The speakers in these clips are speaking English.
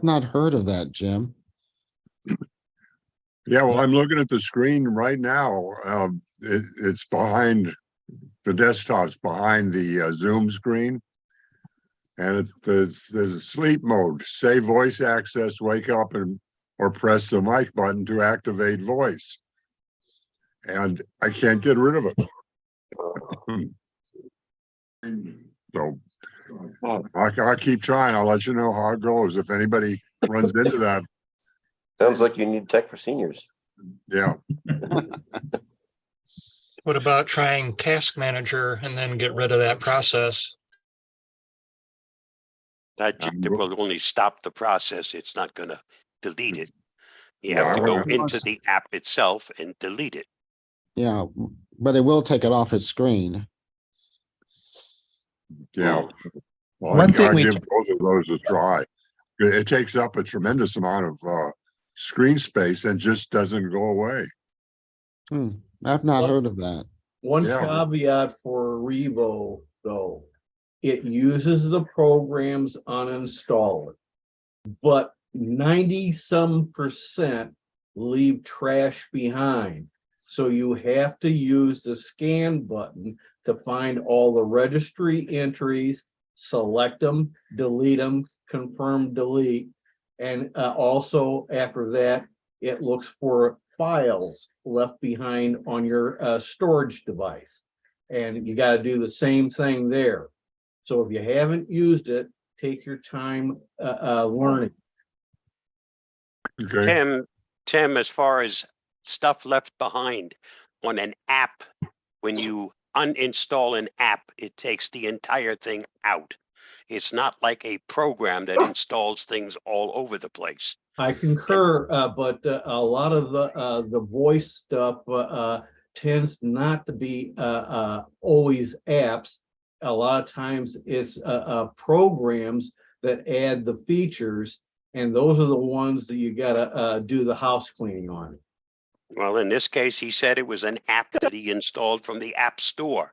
I've not heard of that, Jim. Yeah, well, I'm looking at the screen right now. It's behind the desktop's behind the Zoom screen, and there's a sleep mode. Say voice access, wake up, and or press the mic button to activate voice. And I can't get rid of it. So I'll keep trying. I'll let you know how it goes if anybody runs into that. Sounds like you need tech for seniors. Yeah. What about trying Task Manager and then get rid of that process? That will only stop the process. It's not going to delete it. You Yeah, have to I go wanna- into the app itself and delete it. Yeah, but it will take it off its screen. Yeah. Well, One thing I we give both of those a try. It takes up a tremendous amount of screen space and just doesn't go away. I've not heard of that. One Yeah. caveat for Revo, though, it uses the programs uninstalled, but 90-some% leave trash behind. So you have to use the scan button to find all the registry entries, select them, delete them, confirm, delete. And also after that, it looks for files left behind on your storage device. And you got to do the same thing there. So if you haven't used it, take your time learning. Okay. Tim, as far as stuff left behind on an app, when you uninstall an app, it takes the entire thing out. It's not like a program that installs things all over the place. I concur, but a lot of the voice stuff tends not to be always apps. A lot of times it's programs that add the features, and those are the ones that you gotta do the house cleaning on. Well, in this case, he said it was an app that he installed from the App Store.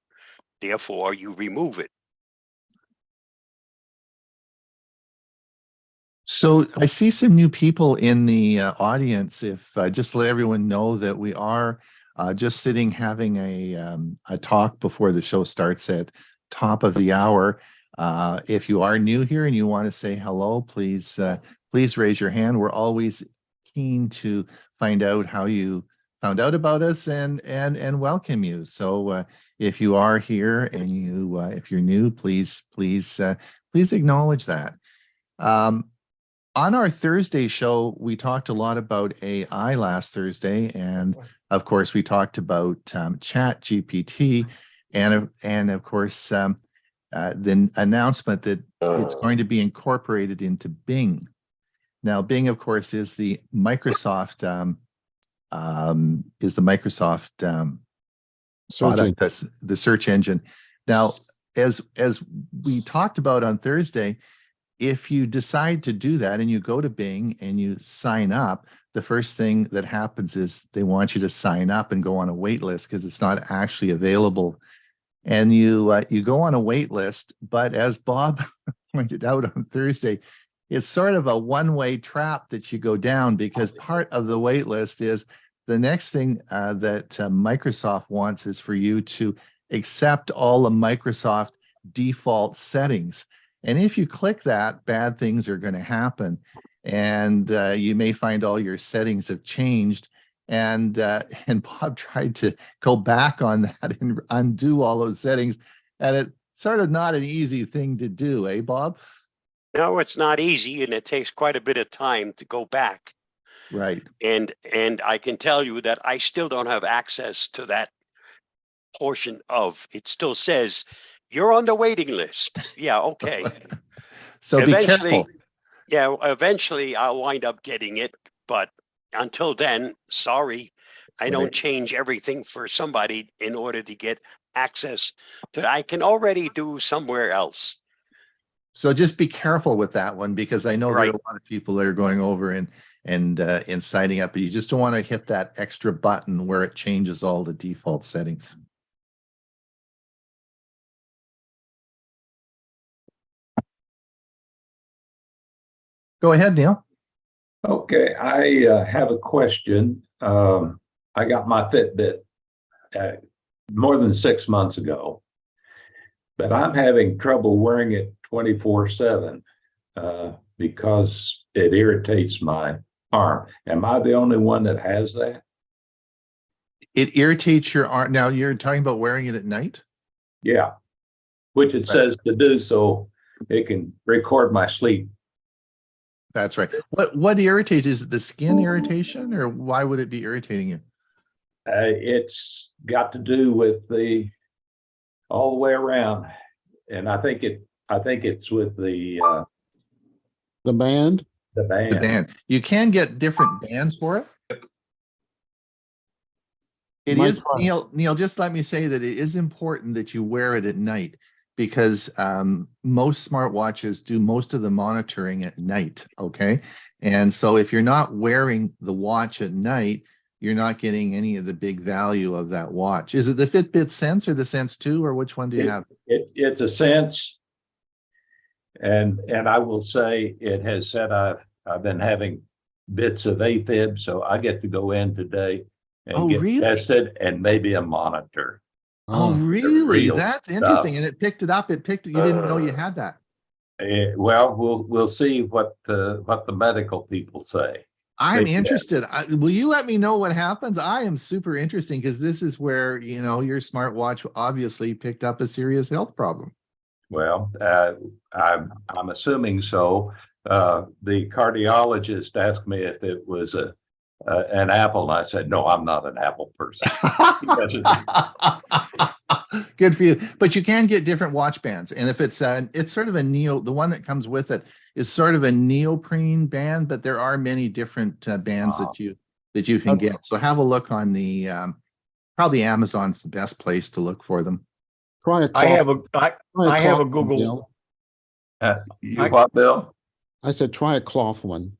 Therefore, you remove it. So I see some new people in the audience. If just let everyone know that we are just sitting having a talk before the show starts at top of the hour. If you are new here and you want to say hello, please raise your hand. We're always keen to find out how you found out about us and welcome you. So if you are here and you if you're new, please acknowledge that. On our Thursday show, we talked a lot about AI last Thursday, and of course, we talked about Chat GPT, and of course, the announcement that it's going to be incorporated into Bing. Now, Bing, of course, is the Microsoft product, that's the search engine. Now, as we talked about on Thursday, if you decide to do that and you go to Bing and you sign up, the first thing that happens is they want you to sign up and go on a wait list because it's not actually available. And you go on a wait list, but as Bob pointed out on Thursday, it's sort of a one-way trap that you go down, because part of the wait list is the next thing that Microsoft wants is for you to accept all the Microsoft default settings. And if you click that, bad things are going to happen. And you may find all your settings have changed. And Bob tried to go back on that and undo all those settings. And it's sort of not an easy thing to do, eh, Bob? No, it's not easy, and it takes quite a bit of time to go back. Right. And I can tell you that I still don't have access to that portion of it. Still says you're on the waiting list. Yeah, okay. So eventually, be careful. Yeah, eventually I'll wind up getting it, but until then, sorry, I don't change everything for somebody in order to get access to. I can already do somewhere else. So just be careful with that one, because I know there are Right. a lot of people that are going over and signing up, but you just don't want to hit that extra button where it changes all the default settings. Go ahead, Neil. Okay, I have a question. I got my Fitbit more than 6 months ago, but I'm having trouble wearing it 24/7 because it irritates my arm. Am I the only one that has that? It irritates your arm. Now you're talking about wearing it at night? Yeah, which it says to do so it can record my sleep. That's right. What irritates? Is it the skin irritation, or why would it be irritating you? It's got to do with all the way around, and I think it's with the band. The band. You can get different bands for it. It My is, Neil, just let me say that it is important that you wear it at night, because most smartwatches do most of the monitoring at night. Okay. And so if you're not wearing the watch at night, you're not getting any of the big value of that watch. Is it the Fitbit Sense or the Sense 2, or which one do you have? It's a Sense. And I will say it has said I've been having bits of AFib, so I get to go in today and get really? tested, and maybe a monitor. Oh, really? real That's interesting. stuff. And it picked it up. It picked it. You didn't know you had that. Well, we'll see what the medical people say. I'm Yes. interested. Will you let me know what happens? I am super interested, because this is where, your smartwatch obviously picked up a serious health problem. Well, I'm assuming so. The cardiologist asked me if it was an Apple, and I said, no, I'm not an Apple person. Good for you. But you can get different watch bands. And if it's sort of the one that comes with it is sort of a neoprene band, but there are many different bands that you can get. So have a look on probably Amazon's the best place to look for them. Try a I have cloth. I have a cloth one, Google. Bill. You what, Bill? I said, try a cloth one.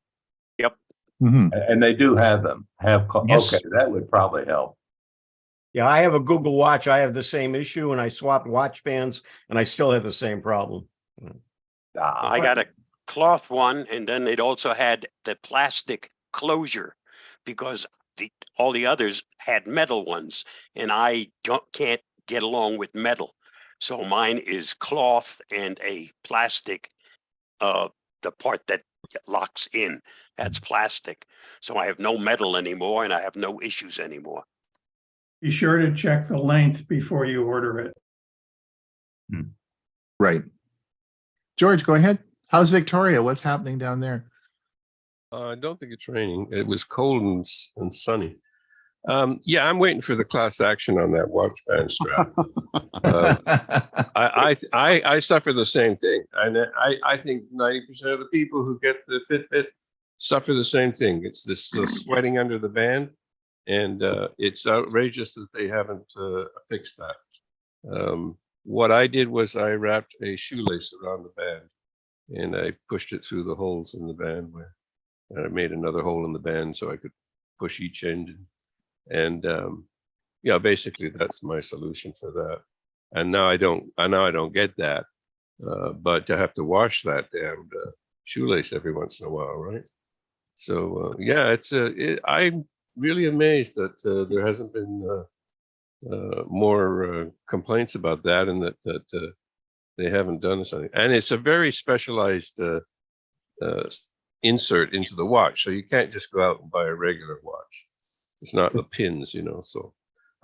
Mhm. And they do have them. Yes. Okay, that would probably help. Yeah, I have a Google Watch. I have the same issue, and I swapped watch bands, and I still have the same problem. I got a cloth one, and then it also had the plastic closure, because all the others had metal ones, and I can't get along with metal. So mine is cloth and a plastic, the part that locks in, that's plastic. So I have no metal anymore, and I have no issues anymore. Be sure to check the length before you order it. Right. George, go ahead. How's Victoria? What's happening down there? I don't think it's raining. It was cold and sunny. Yeah, I'm waiting for the class action on that watch band strap. I suffer the same thing, and I think 90% of the people who get the Fitbit suffer the same thing. It's this sweating under the band, and it's outrageous that they haven't fixed that. What I did was I wrapped a shoelace around the band, and I pushed it through the holes in the band, and I made another hole in the band so I could push each end in. And yeah, basically that's my solution for that. And now I don't get that, but I have to wash that damned shoelace every once in a while, right? So yeah, I'm really amazed that there hasn't been more complaints about that, and that they haven't done something. And it's a very specialized insert into the watch, so you can't just go out and buy a regular watch. It's not the pins, so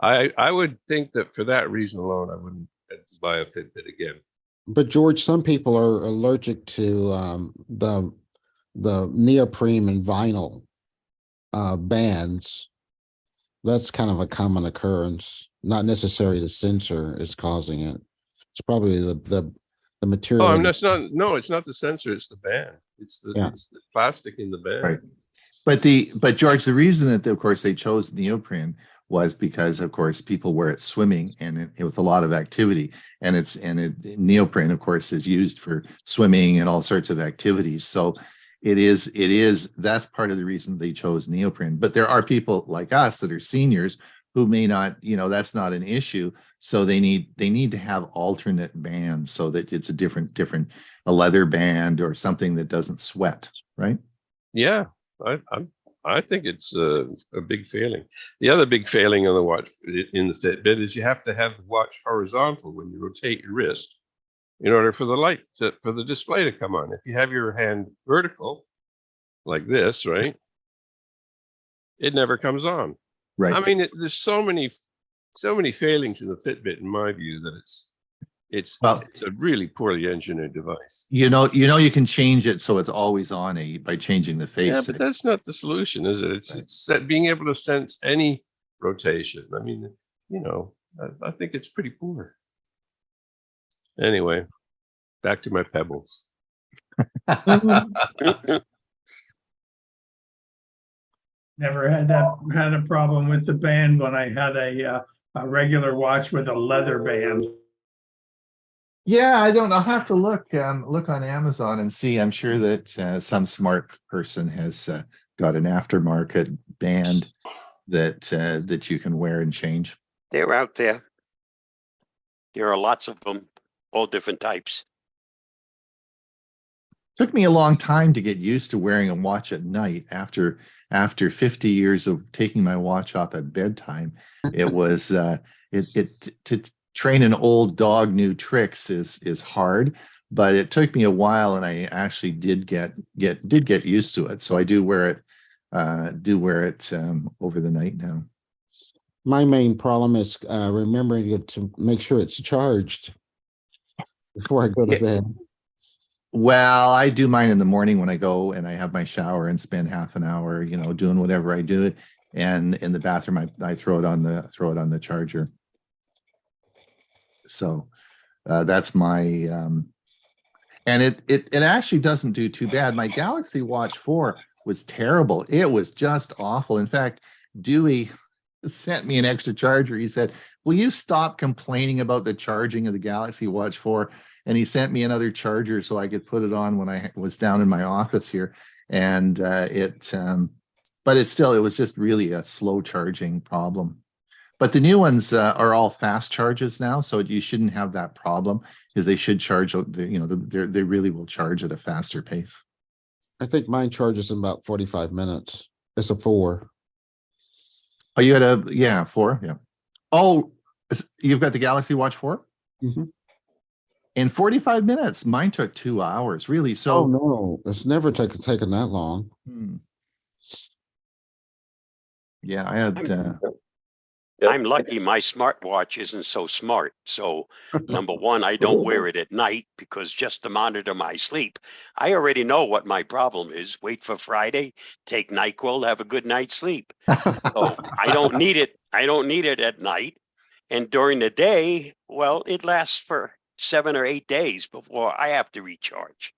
I would think that for that reason alone, I wouldn't buy a Fitbit again. But George, some people are allergic to the neoprene and vinyl bands. That's kind of a common occurrence. Not necessarily the sensor is causing it. It's probably the material. Oh, it's not the sensor, it's the band. It's the plastic in the band. Right. But George, the reason that of course they chose neoprene was because of course people wear it swimming and with a lot of activity, and neoprene of course is used for swimming and all sorts of activities. So that's part of the reason they chose neoprene. But there are people like us that are seniors who may not, that's not an issue. So they need to have alternate bands so that it's a leather band or something that doesn't sweat, right? Yeah, I think it's a big failing. The other big failing on the watch in the Fitbit is you have to have the watch horizontal when you rotate your wrist in order for for the display to come on. If you have your hand vertical like this, right, it never comes on. Right. I mean, there's so many failings in the Fitbit, in my view, that it's a really poorly engineered device. You can change it so it's always on by changing the face. Yeah, but that's not the solution, is it? It's being able to sense any rotation. I mean, I think it's pretty poor. Anyway, back to my pebbles. Never had a problem with the band when I had a regular watch with a leather band. Yeah, I don't know. I'll have to look on Amazon and see. I'm sure that some smart person has got an aftermarket band that you can wear and change. They're out there. There are lots of them, all different types. Took me a long time to get used to wearing a watch at night after 50 years of taking my watch off at bedtime. It was to train an old dog new tricks is hard, but it took me a while and I actually did get used to it. So I do wear it over the night now. My main problem is remembering to make sure it's charged before I go to bed. Well, I do mine in the morning when I go and I have my shower and spend half an hour, doing whatever I do. And in the bathroom, I throw it on the charger. So that's my and it actually doesn't do too bad. My Galaxy Watch 4 was terrible. It was just awful. In fact, Dewey sent me an extra charger. He said, "Will you stop complaining about the charging of the Galaxy Watch 4?" And he sent me another charger so I could put it on when I was down in my office here. And but it was just really a slow charging problem. But the new ones are all fast charges now, so you shouldn't have that problem because they should charge. They really will charge at a faster pace. I think mine charges in about 45 minutes. It's a 4. Oh, you had 4? Yeah. Oh, you've got the Galaxy Watch 4? Mm-hmm. In 45 minutes. Mine took 2 hours, really. So oh no, it's never taken that long. Yeah, I had I'm lucky my smartwatch isn't so smart. So number one, I don't wear it at night because just to monitor my sleep, I already know what my problem is. Wait for Friday, take NyQuil, have a good night's sleep. So I don't need it. I don't need it at night. And during the day, well, it lasts for 7 or 8 days before I have to recharge.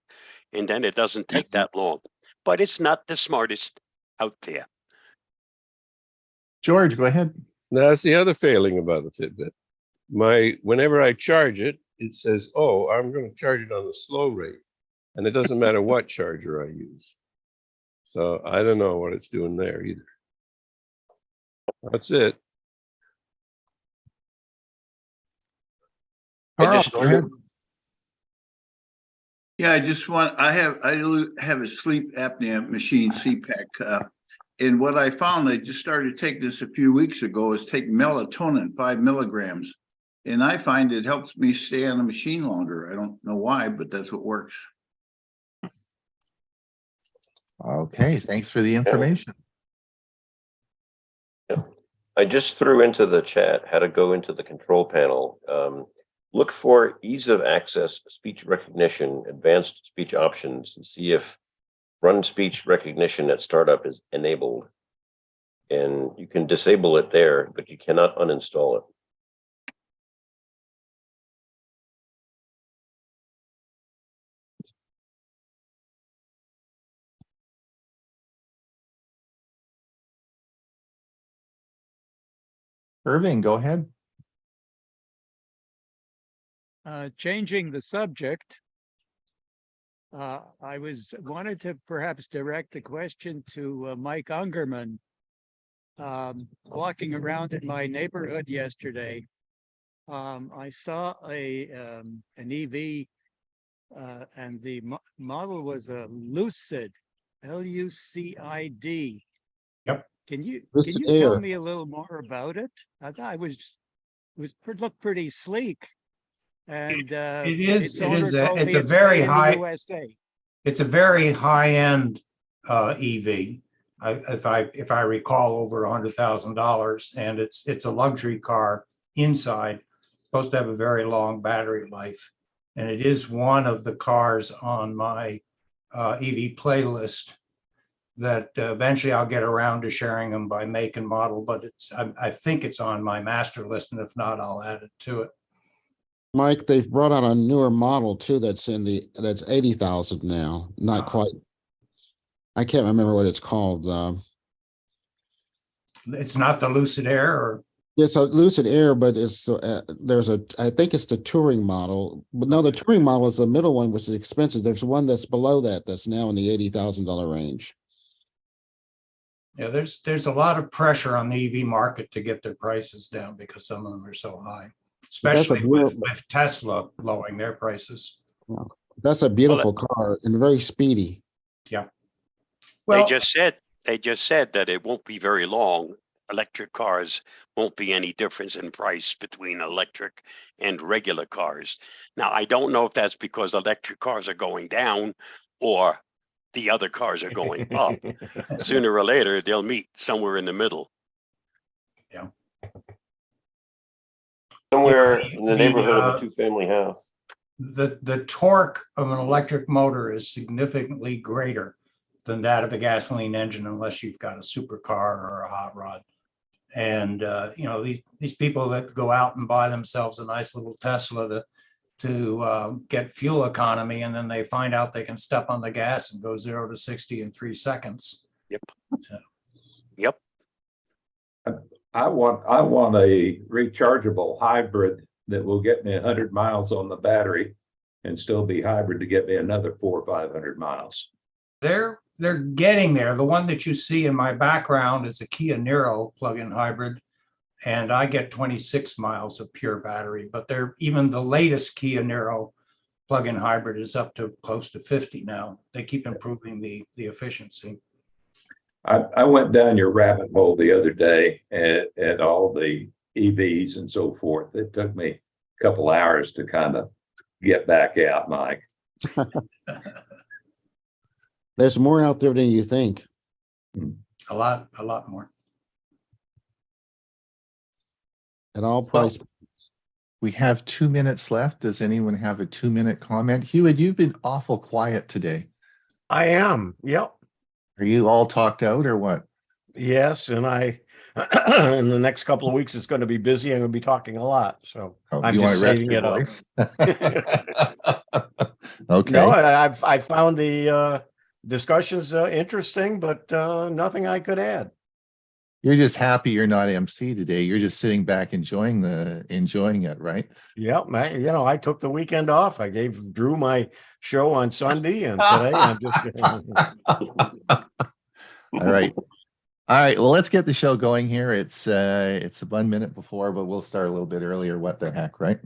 And then it doesn't take that long. But it's not the smartest out there. George, go ahead. That's the other failing about the Fitbit. Whenever I charge it, it says, "Oh, I'm going to charge it on the slow rate," and it doesn't matter what charger I use. So I don't know what it's doing there either. That's it. Carl, go ahead. Yeah, I have a sleep apnea machine, CPAC. And what I found, I just started taking this a few weeks ago, is take melatonin, 5 milligrams. And I find it helps me stay on the machine longer. I don't know why, but that's what works. Okay, thanks for the information. I just threw into the chat how to go into the control panel. Look for ease of access, speech recognition, advanced speech options, and see if run speech recognition at startup is enabled. And you can disable it there, but you cannot uninstall it. Irving, go ahead. Changing the subject, I wanted to perhaps direct the question to Mike Ungerman. walking around in my neighborhood yesterday, I saw an EV, and the model was a Lucid, Lucid. Yep. Can you Lucid tell Air. me a little more about it? I thought looked pretty sleek, and It is, its it owner is, a told it's me a it's very made in the high, USA. it's a very high-end EV. If I recall, over $100,000, and it's a luxury car inside. Supposed to have a very long battery life, and it is one of the cars on my EV playlist that eventually I'll get around to sharing them by make and model. But I think it's on my master list, and if not, I'll add it to it. Mike, they've brought out a newer model too that's 80,000 now. Not quite. I can't remember what it's called. It's not the Lucid Air, or It's a Lucid Air, but it's I think it's the touring model. But no, the touring model is the middle one, which is expensive. There's one that's below that that's now in the $80,000 range. yeah, there's a lot of pressure on the EV market to get their prices down because some of them are so high, especially with Tesla lowering their prices. That's a beautiful car and very speedy. Yeah. Well, they just said that it won't be very long. Electric cars won't be any difference in price between electric and regular cars. Now, I don't know if that's because electric cars are going down or the other cars are going up. Sooner or later, they'll meet somewhere in the middle. Yeah. Somewhere in the neighborhood of a two-family house. The torque of an electric motor is significantly greater than that of a gasoline engine, unless you've got a supercar or a hot rod. And these people that go out and buy themselves a nice little Tesla to get fuel economy, and then they find out they can step on the gas and go 0 to 60 in 3 seconds. Yep. So. Yep. I want a rechargeable hybrid that will get me 100 miles on the battery and still be hybrid to get me another 400 or 500 miles. They're getting there. The one that you see in my background is a Kia Niro plug-in hybrid, and I get 26 miles of pure battery. But even the latest Kia Niro plug-in hybrid is up to close to 50 now. They keep improving the efficiency. I went down your rabbit hole the other day at all the EVs and so forth. It took me a couple hours to kind of get back out, Mike. There's more out there than you think. A lot more. At all price. We have 2 minutes left. Does anyone have a 2-minute comment? Hewitt, you've been awful quiet today. I am. Yep. Are you all talked out or what? Yes, and in the next couple of weeks, it's going to be busy. I'm going to be talking a lot, so I'm just saving it up. Okay. No, I found the discussions interesting, but nothing I could add. You're just happy you're not MC today. You're just sitting back enjoying it, right? Yeah, man. I took the weekend off. I gave Drew my show on Sunday, and today I'm just. All right. Well, let's get the show going here. It's 1 minute before, but we'll start a little bit earlier. What the heck, right?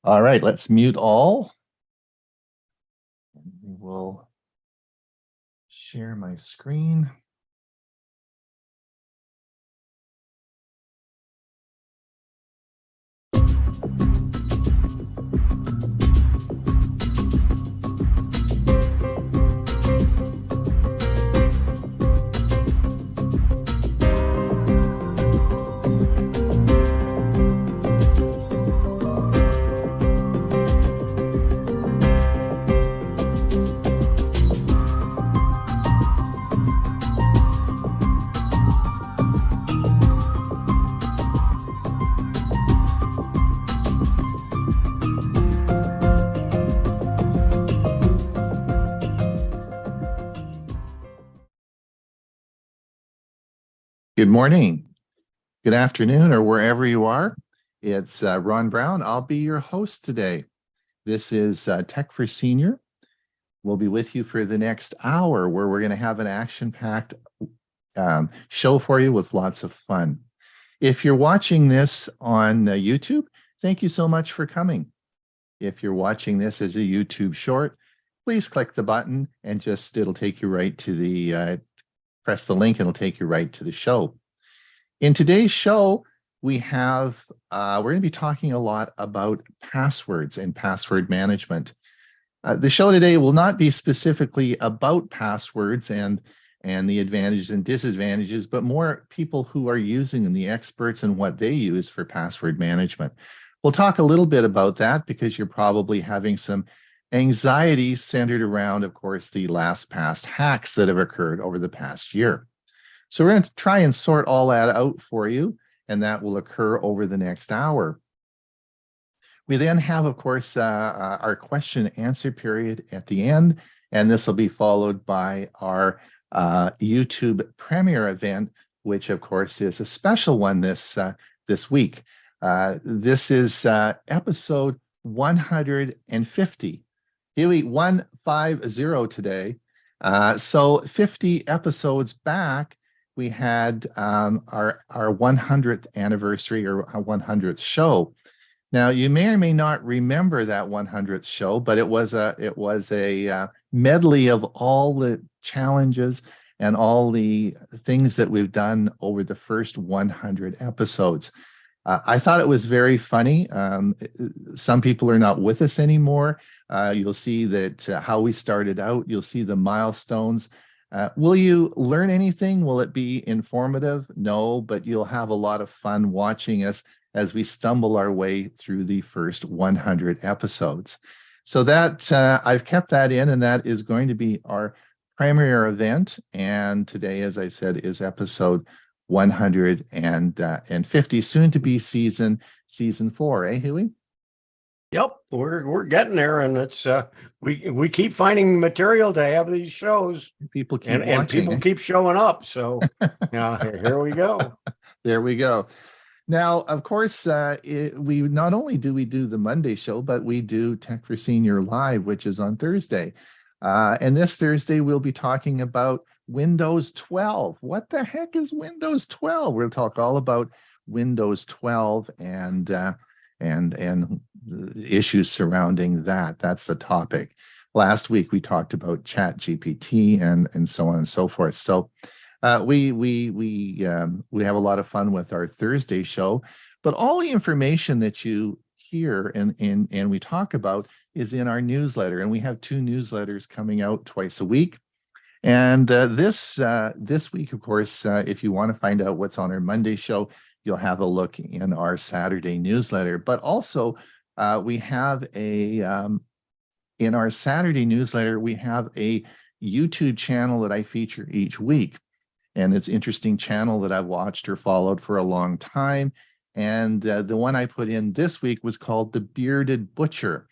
All right, let's mute all. We will share my screen. Good morning, good afternoon, or wherever you are. It's Ron Brown. I'll be your host today. This is Tech for Senior. We'll be with you for the next hour, where we're going to have an action-packed show for you with lots of fun. If you're watching this on YouTube, thank you so much for coming. If you're watching this as a YouTube short, please click the button and it'll take you right to the, press the link and it'll take you right to the show. In today's show, we're going to be talking a lot about passwords and password management. The show today will not be specifically about passwords and the advantages and disadvantages, but more people who are using them, the experts and what they use for password management. We'll talk a little bit about that because you're probably having some anxiety centered around, of course, the LastPass hacks that have occurred over the past year. So we're going to try and sort all that out for you, and that will occur over the next hour. We then have, of course, our question and answer period at the end, and this will be followed by our YouTube premiere event, which, of course, is a special one this week. This is episode 150. Hewie, 150 today. So 50 episodes back, we had our 100th anniversary or our 100th show. Now, you may or may not remember that 100th show, but it was a medley of all the challenges and all the things that we've done over the first 100 episodes. I thought it was very funny. Some people are not with us anymore. You'll see that how we started out. You'll see the milestones. Will you learn anything? Will it be informative? No, but you'll have a lot of fun watching us as we stumble our way through the first 100 episodes. So that I've kept that in, and that is going to be our premiere event. And today, as I said, is episode 150, soon to be season 4, eh, Hewie? Yep, we're getting there, and it's we keep finding material to have these shows. People keep watching, and people keep showing up. So here we go. There we go. Now, of course, we not only do we do the Monday show, but we do Tech for Senior Live, which is on Thursday. And this Thursday, we'll be talking about Windows 12. What the heck is Windows 12? We'll talk all about Windows 12 and issues surrounding that. That's the topic. Last week, we talked about ChatGPT and so on and so forth. So we have a lot of fun with our Thursday show, but all the information that you hear and we talk about is in our newsletter, and we have 2 newsletters coming out twice a week. And this week, of course, if you want to find out what's on our Monday show, you'll have a look in our Saturday newsletter. But also, we have in our Saturday newsletter, we have a YouTube channel that I feature each week. And it's an interesting channel that I've watched or followed for a long time. And the one I put in this week was called The Bearded Butcher.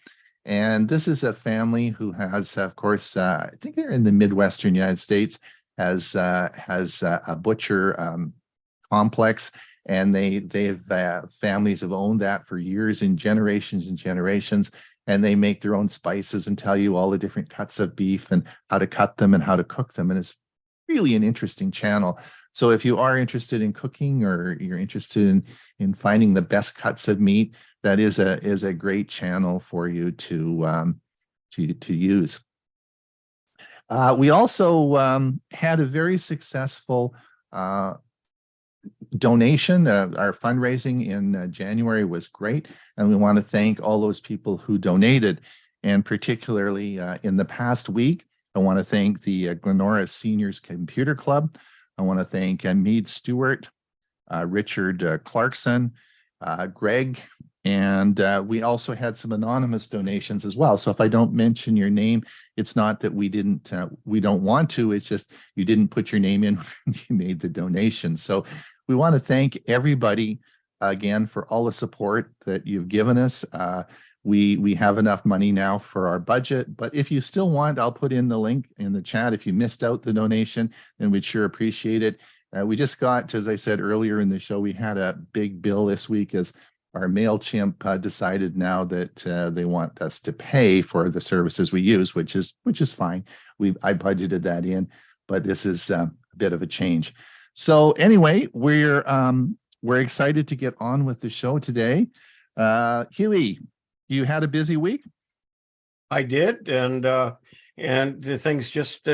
And this is a family who has, of course, I think they're in the Midwestern United States, has a butcher complex. And families have owned that for years and generations. And they make their own spices and tell you all the different cuts of beef and how to cut them and how to cook them. And it's really an interesting channel. So if you are interested in cooking or you're interested in finding the best cuts of meat, that is a great channel for you to use. We also had a very successful donation. Our fundraising in January was great, and we want to thank all those people who donated. And particularly in the past week, I want to thank the Glenora Seniors Computer Club. I want to thank Mead Stewart, Richard Clarkson, Greg, and we also had some anonymous donations as well. So if I don't mention your name, it's not that we don't want to, it's just you didn't put your name in when you made the donation. So we want to thank everybody again for all the support that you've given us. We have enough money now for our budget, but if you still want, I'll put in the link in the chat. If you missed out the donation, then we'd sure appreciate it. We just got, as I said earlier in the show, we had a big bill this week as our MailChimp decided now that they want us to pay for the services we use, which is fine. I budgeted that in, but this is a bit of a change. So anyway, we're excited to get on with the show today. Hewie, you had a busy week? I did, and the things just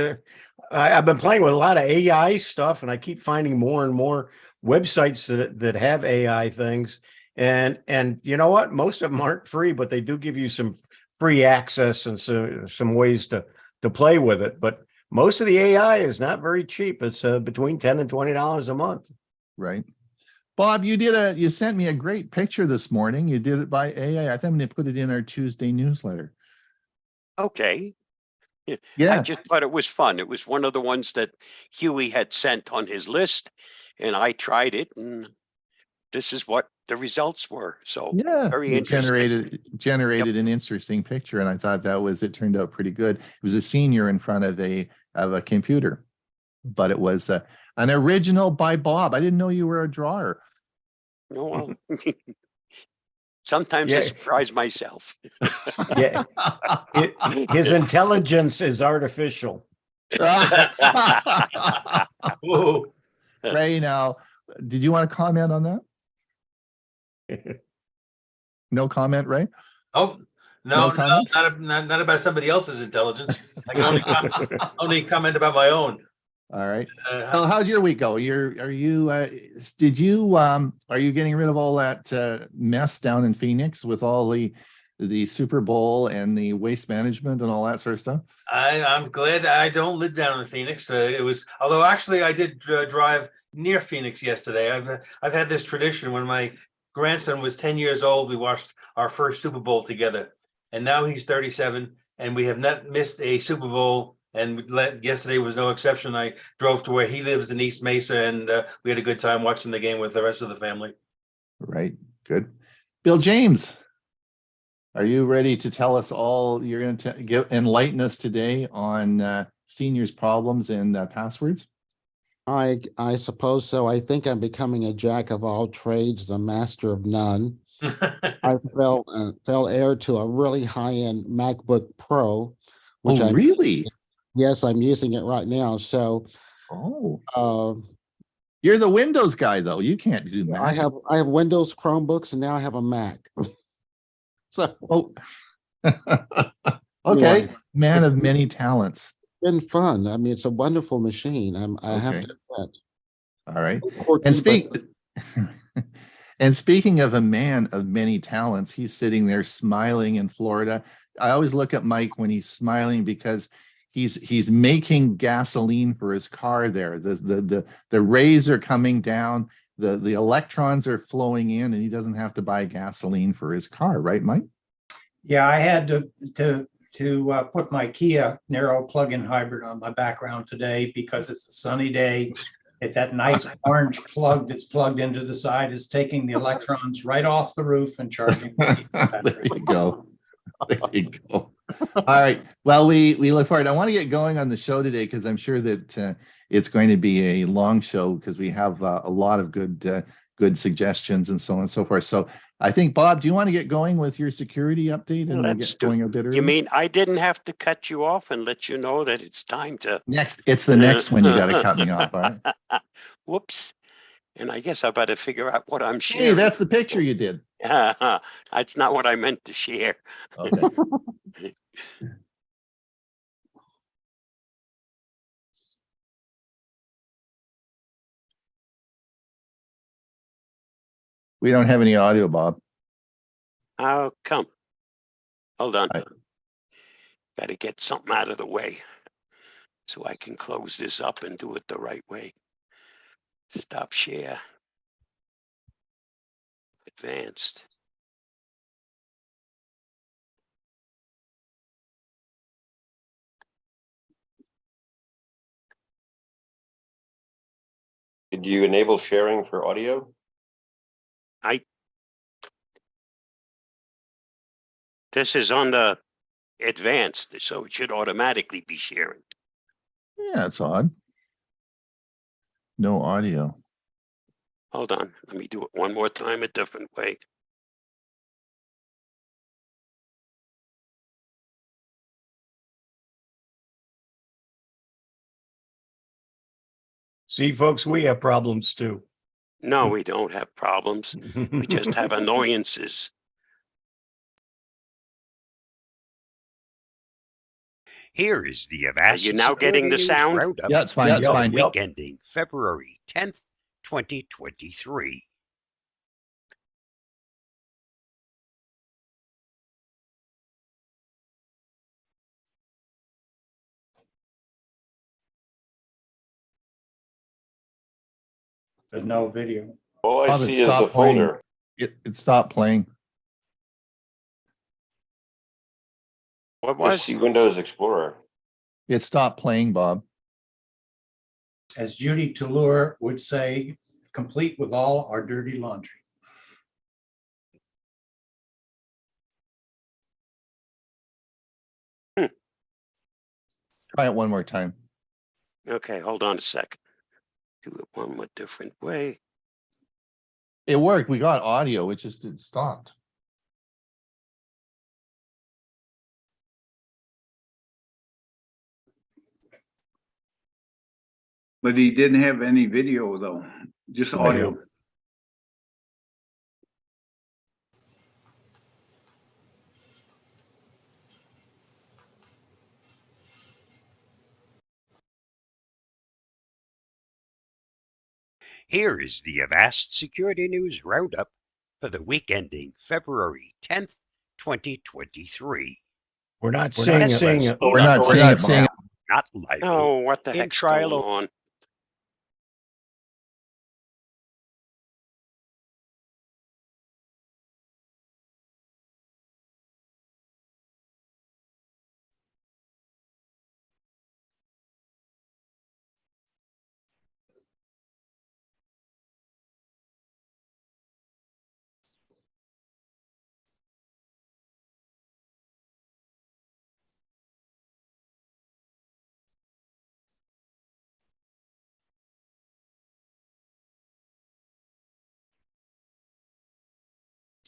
I've been playing with a lot of AI stuff, and I keep finding more and more websites that have AI things. And you know what? Most of them aren't free, but they do give you some free access and some ways to play with it. But most of the AI is not very cheap. It's between $10 and $20 a month. Right. Bob, you sent me a great picture this morning. You did it by AI. I think I'm going to put it in our Tuesday newsletter. Okay. Yeah. I just thought it was fun. It was one of the ones that Hewie had sent on his list, and I tried it, and this is what the results were. So Yeah, very it interesting. generated an interesting picture, and I thought it turned out pretty good. It was a senior in front of a computer, but it was an original by Bob. I didn't know you were a drawer. No, well, sometimes I Yeah. surprise myself. Yeah, his intelligence is artificial. Whoa. Ray, now, did you want to comment on that? No comment, Ray? Oh, No no, comments? not about somebody else's intelligence. I can only comment about my own. All right. So how'd your week go? Are you getting rid of all that mess down in Phoenix with all the Super Bowl and the waste management and all that sort of stuff? I'm glad I don't live down in Phoenix. Although actually I did drive near Phoenix yesterday. I've had this tradition. When my grandson was 10 years old, we watched our first Super Bowl together, and now he's 37, and we have not missed a Super Bowl. And yesterday was no exception. I drove to where he lives in East Mesa, and we had a good time watching the game with the rest of the family. Right. Good. Bill James, are you ready to tell us all? You're going to enlighten us today on seniors' problems and passwords? I suppose so. I think I'm becoming a jack of all trades, the master of none. I fell heir to a really high-end MacBook Pro, which really? Yes, I'm using it right now. So, you're the Windows guy, though. You can't do Mac. I have Windows Chromebooks, and now I have a Mac. So, okay, man of many talents. Been fun. I mean, it's a wonderful machine. I have to admit. All right, and and speaking of a man of many talents, he's sitting there smiling in Florida. I always look at Mike when he's smiling because he's making gasoline for his car there. The rays are coming down, the electrons are flowing in, and he doesn't have to buy gasoline for his car, right, Mike? Yeah, I had to put my Kia Nero plug-in hybrid on my background today because it's a sunny day. It's that nice orange plug that's plugged into the side. It's taking the electrons right off the roof and charging. There you go. There you go. All right. Well, we look forward. I want to get going on the show today because I'm sure that it's going to be a long show because we have a lot of good suggestions and so on and so forth. So I think, Bob, do you want to get going with your security update and get going a bit early? You mean I didn't have to cut you off and let you know that it's time to it's the next one you got to cut me off. All right. Whoops. And I guess I better figure out what I'm sharing. Hey, that's the picture you did. That's not what I meant to share. Okay. We don't have any audio, Bob. How come? Hold on. Got to get something out of the way so I can close this up and do it the right way. Stop share. Advanced. Did you enable sharing for audio? This is on the advanced, so it should automatically be sharing. Yeah, it's odd. No audio. Hold on. Let me do it one more time a different way. See, folks, we have problems too. No, we don't have problems. We just have annoyances. Here is the Are Avast you now getting the News sound? Roundup Yeah, it's fine. It's for fine. the week ending February 10th, 2023. But no video. All I Bob, it see is a stopped playing. folder. It stopped playing. What I was? see Windows Explorer. It stopped playing, Bob. As Judy Toulour would say, complete with all our dirty laundry. Try it one more time. Okay, hold on a sec. Do it one more different way. It worked. We got audio. It just it stopped. But he didn't have any video though, just audio. Here is the Avast Security News Roundup for the week ending February 10th, 2023. We're not seeing it. We're not seeing it. Not live. Oh, what the in heck's trial going on?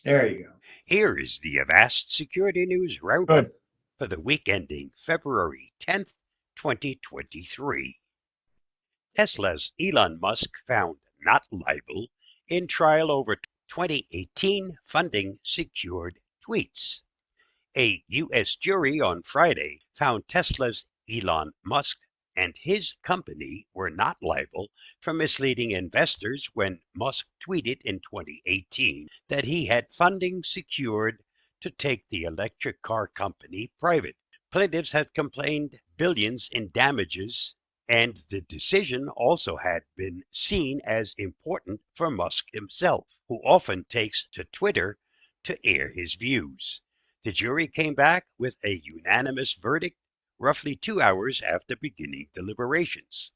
There you go. Here is the Avast Security News Roundup for the week ending February 10th, 2023. Tesla's Elon Musk found not liable in trial over 2018 funding secured tweets. A U.S. jury on Friday found Tesla's Elon Musk and his company were not liable for misleading investors when Musk tweeted in 2018 that he had funding secured to take the electric car company private. Plaintiffs had complained billions in damages, and the decision also had been seen as important for Musk himself, who often takes to Twitter to air his views. The jury came back with a unanimous verdict roughly 2 hours after beginning deliberations.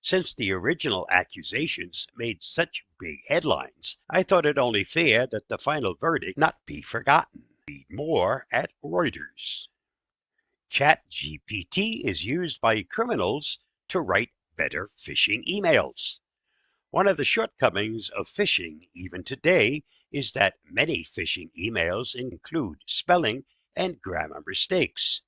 Since the original accusations made such big headlines, I thought it only fair that the final verdict not be forgotten. Read more at Reuters. ChatGPT is used by criminals to write better phishing emails. One of the shortcomings of phishing, even today, is that many phishing emails include spelling and grammar mistakes.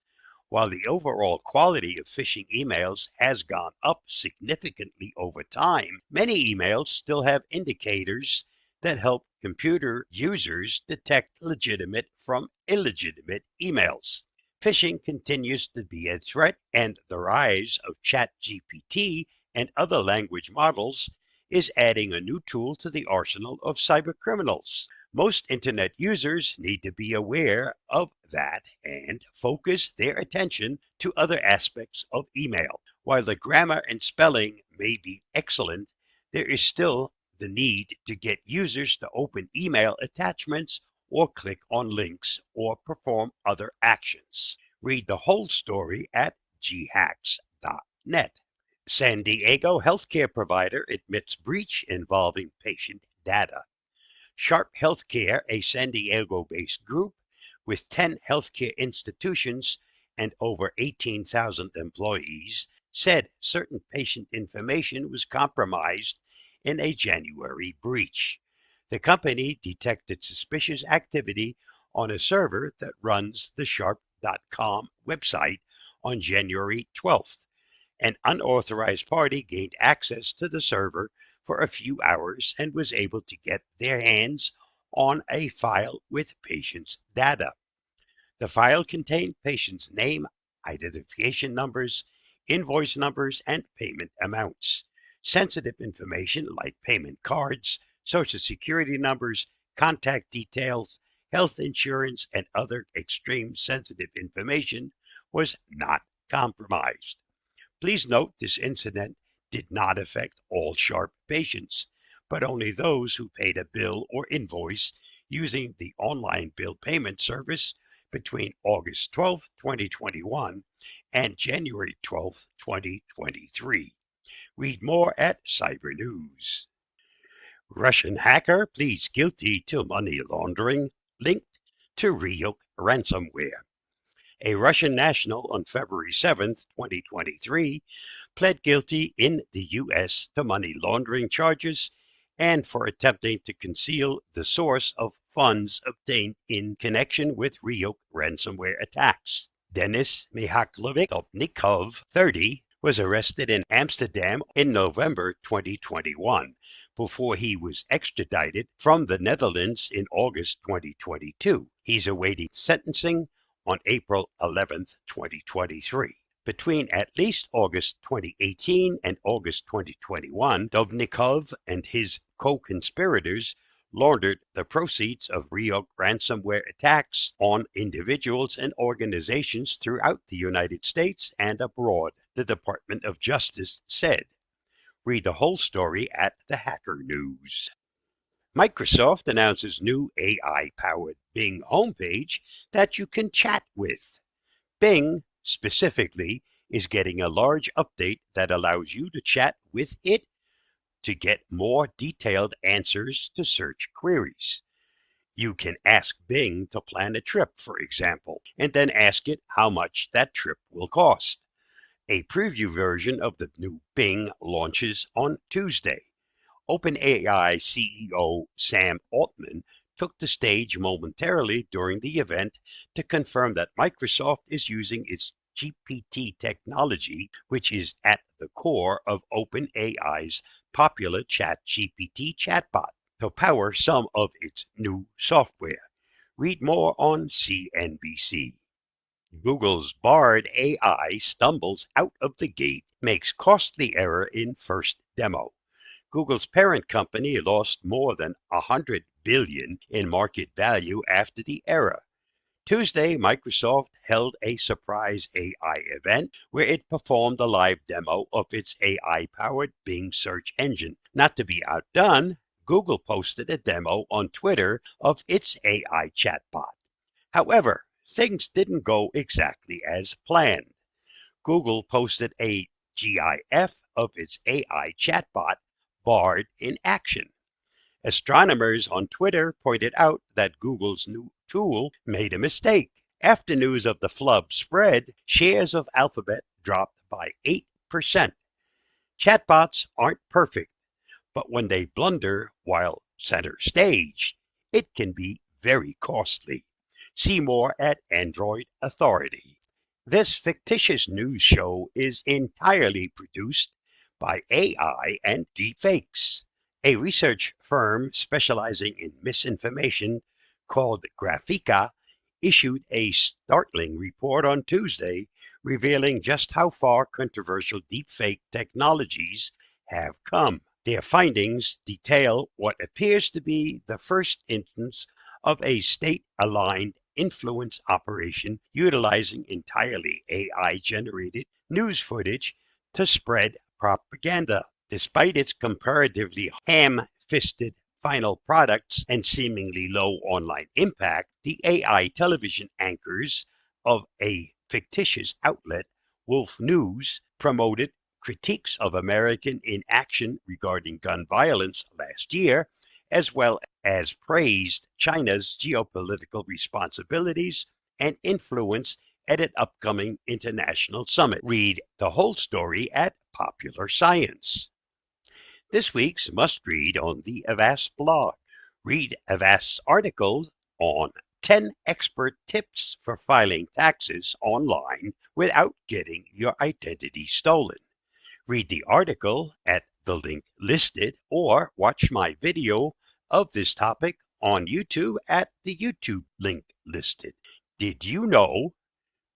While the overall quality of phishing emails has gone up significantly over time, many emails still have indicators that help computer users detect legitimate from illegitimate emails. Phishing continues to be a threat, and the rise of ChatGPT and other language models is adding a new tool to the arsenal of cybercriminals. Most internet users need to be aware of that and focus their attention to other aspects of email. While the grammar and spelling may be excellent, there is still the need to get users to open email attachments or click on links or perform other actions. Read the whole story at ghacks.net. San Diego healthcare provider admits breach involving patient data. Sharp Healthcare, a San Diego-based group with 10 healthcare institutions and over 18,000 employees, said certain patient information was compromised in a January breach. The company detected suspicious activity on a server that runs the Sharp.com website on January 12th An unauthorized party gained access to the server for a few hours and was able to get their hands on a file with patients' data. The file contained patients' name, identification numbers, invoice numbers, and payment amounts. Sensitive information like payment cards, social security numbers, contact details, health insurance, and other extreme sensitive information was not compromised. Please note this incident did not affect all Sharp patients, but only those who paid a bill or invoice using the online bill payment service between August 12, 2021 and January 12, 2023. Read more at Cyber News. Russian hacker pleads guilty to money laundering linked to Ryuk ransomware. A Russian national on February 7, 2023, pled guilty in the U.S. to money laundering charges and for attempting to conceal the source of funds obtained in connection with Ryuk ransomware attacks. Denis Mihailovich, 30, was arrested in Amsterdam in November 2021 before he was extradited from the Netherlands in August 2022. He's awaiting sentencing on April 11, 2023. Between at least August 2018 and August 2021, Dubnikov and his co-conspirators laundered the proceeds of Ryuk ransomware attacks on individuals and organizations throughout the United States and abroad, the Department of Justice said. Read the whole story at the Hacker News. Microsoft announces new AI-powered Bing homepage that you can chat with. Bing, specifically, is getting a large update that allows you to chat with it to get more detailed answers to search queries. You can ask Bing to plan a trip, for example, and then ask it how much that trip will cost. A preview version of the new Bing launches on Tuesday. OpenAI CEO Sam Altman took the stage momentarily during the event to confirm that Microsoft is using its GPT technology, which is at the core of OpenAI's popular ChatGPT chatbot, to power some of its new software. Read more on CNBC. Google's Bard AI stumbles out of the gate, makes costly error in first demo. Google's parent company lost more than $100 billion in market value after the error. Tuesday, Microsoft held a surprise AI event where it performed a live demo of its AI-powered Bing search engine. Not to be outdone, Google posted a demo on Twitter of its AI chatbot. However, things didn't go exactly as planned. Google posted a GIF of its AI chatbot, Bard, in action. Astronomers on Twitter pointed out that Google's new tool made a mistake. After news of the flub spread, shares of Alphabet dropped by 8%. Chatbots aren't perfect, but when they blunder while center stage, it can be very costly. See more at Android Authority. This fictitious news show is entirely produced by AI and deepfakes. A research firm specializing in misinformation called Graphica issued a startling report on Tuesday revealing just how far controversial deepfake technologies have come. Their findings detail what appears to be the first instance of a state-aligned influence operation utilizing entirely AI-generated news footage to spread propaganda. Despite its comparatively ham-fisted final products and seemingly low online impact, the AI television anchors of a fictitious outlet, Wolf News, promoted critiques of American inaction regarding gun violence last year, as well as praised China's geopolitical responsibilities and influence at an upcoming international summit. Read the whole story at Popular Science. This week's must-read on the Avast blog. Read Avast's article on 10 expert tips for filing taxes online without getting your identity stolen. Read the article at the link listed or watch my video of this topic on YouTube at the YouTube link listed. Did you know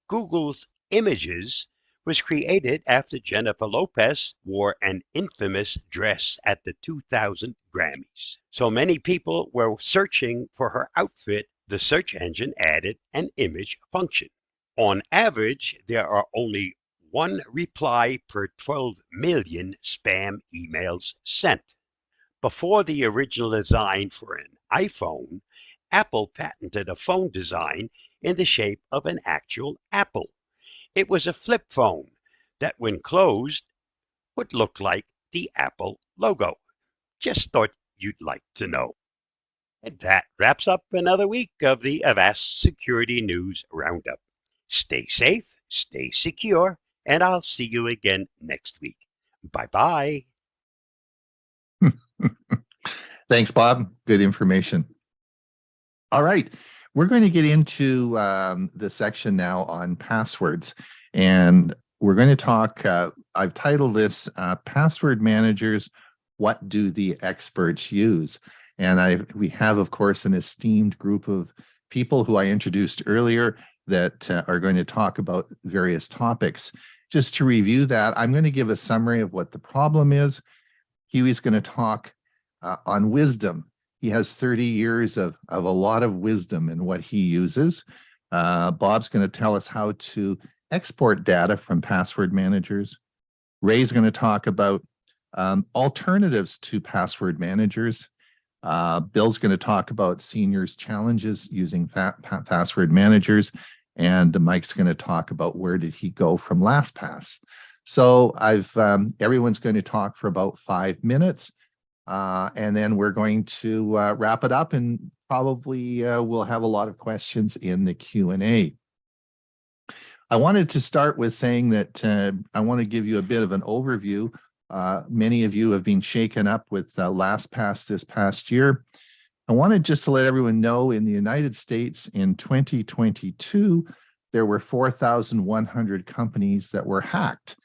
Google's Images was created after Jennifer Lopez wore an infamous dress at the 2000 Grammys? So many people were searching for her outfit, the search engine added an image function. On average, there are only one reply per 12 million spam emails sent. Before the original design for an iPhone, Apple patented a phone design in the shape of an actual apple. It was a flip phone that, when closed, would look like the Apple logo. Just thought you'd like to know. And that wraps up another week of the Avast Security News Roundup. Stay safe, stay secure, and I'll see you again next week. Bye-bye. Thanks, Bob. Good information. All right. We're going to get into the section now on passwords. And we're going to talk, I've titled this Password Managers, What Do the Experts Use? And we have, of course, an esteemed group of people who I introduced earlier that are going to talk about various topics. Just to review that, I'm going to give a summary of what the problem is. Hewie's going to talk on wisdom. He has 30 years of a lot of wisdom in what he uses. Bob's going to tell us how to export data from password managers. Ray's going to talk about alternatives to password managers. Bill's going to talk about seniors' challenges using password managers. And Mike's going to talk about where did he go from LastPass. So everyone's going to talk for about 5 minutes. And then we're going to wrap it up, and probably we'll have a lot of questions in the Q&A. I wanted to start with saying that I want to give you a bit of an overview. Many of you have been shaken up with LastPass this past year. I wanted just to let everyone know, in the United States in 2022, there were 4,100 companies that were hacked.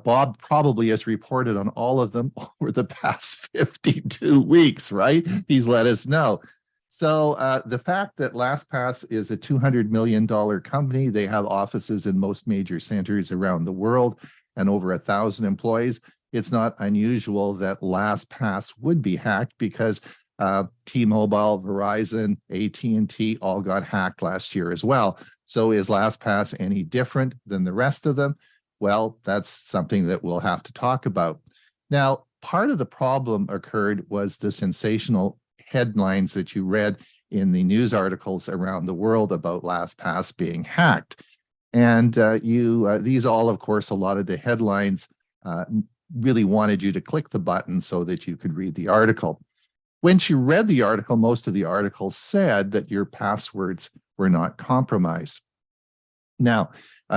Bob probably has reported on all of them over the past 52 weeks, right? He's let us know. So the fact that LastPass is a $200 million company, they have offices in most major centers around the world and over 1,000 employees, it's not unusual that LastPass would be hacked, because T-Mobile, Verizon, AT&T all got hacked last year as well. So is LastPass any different than the rest of them? Well, that's something that we'll have to talk about. Now, part of the problem occurred was the sensational headlines that you read in the news articles around the world about LastPass being hacked. And these all, of course, a lot of the headlines really wanted you to click the button so that you could read the article. When you read the article, most of the article said that your passwords were not compromised. Now,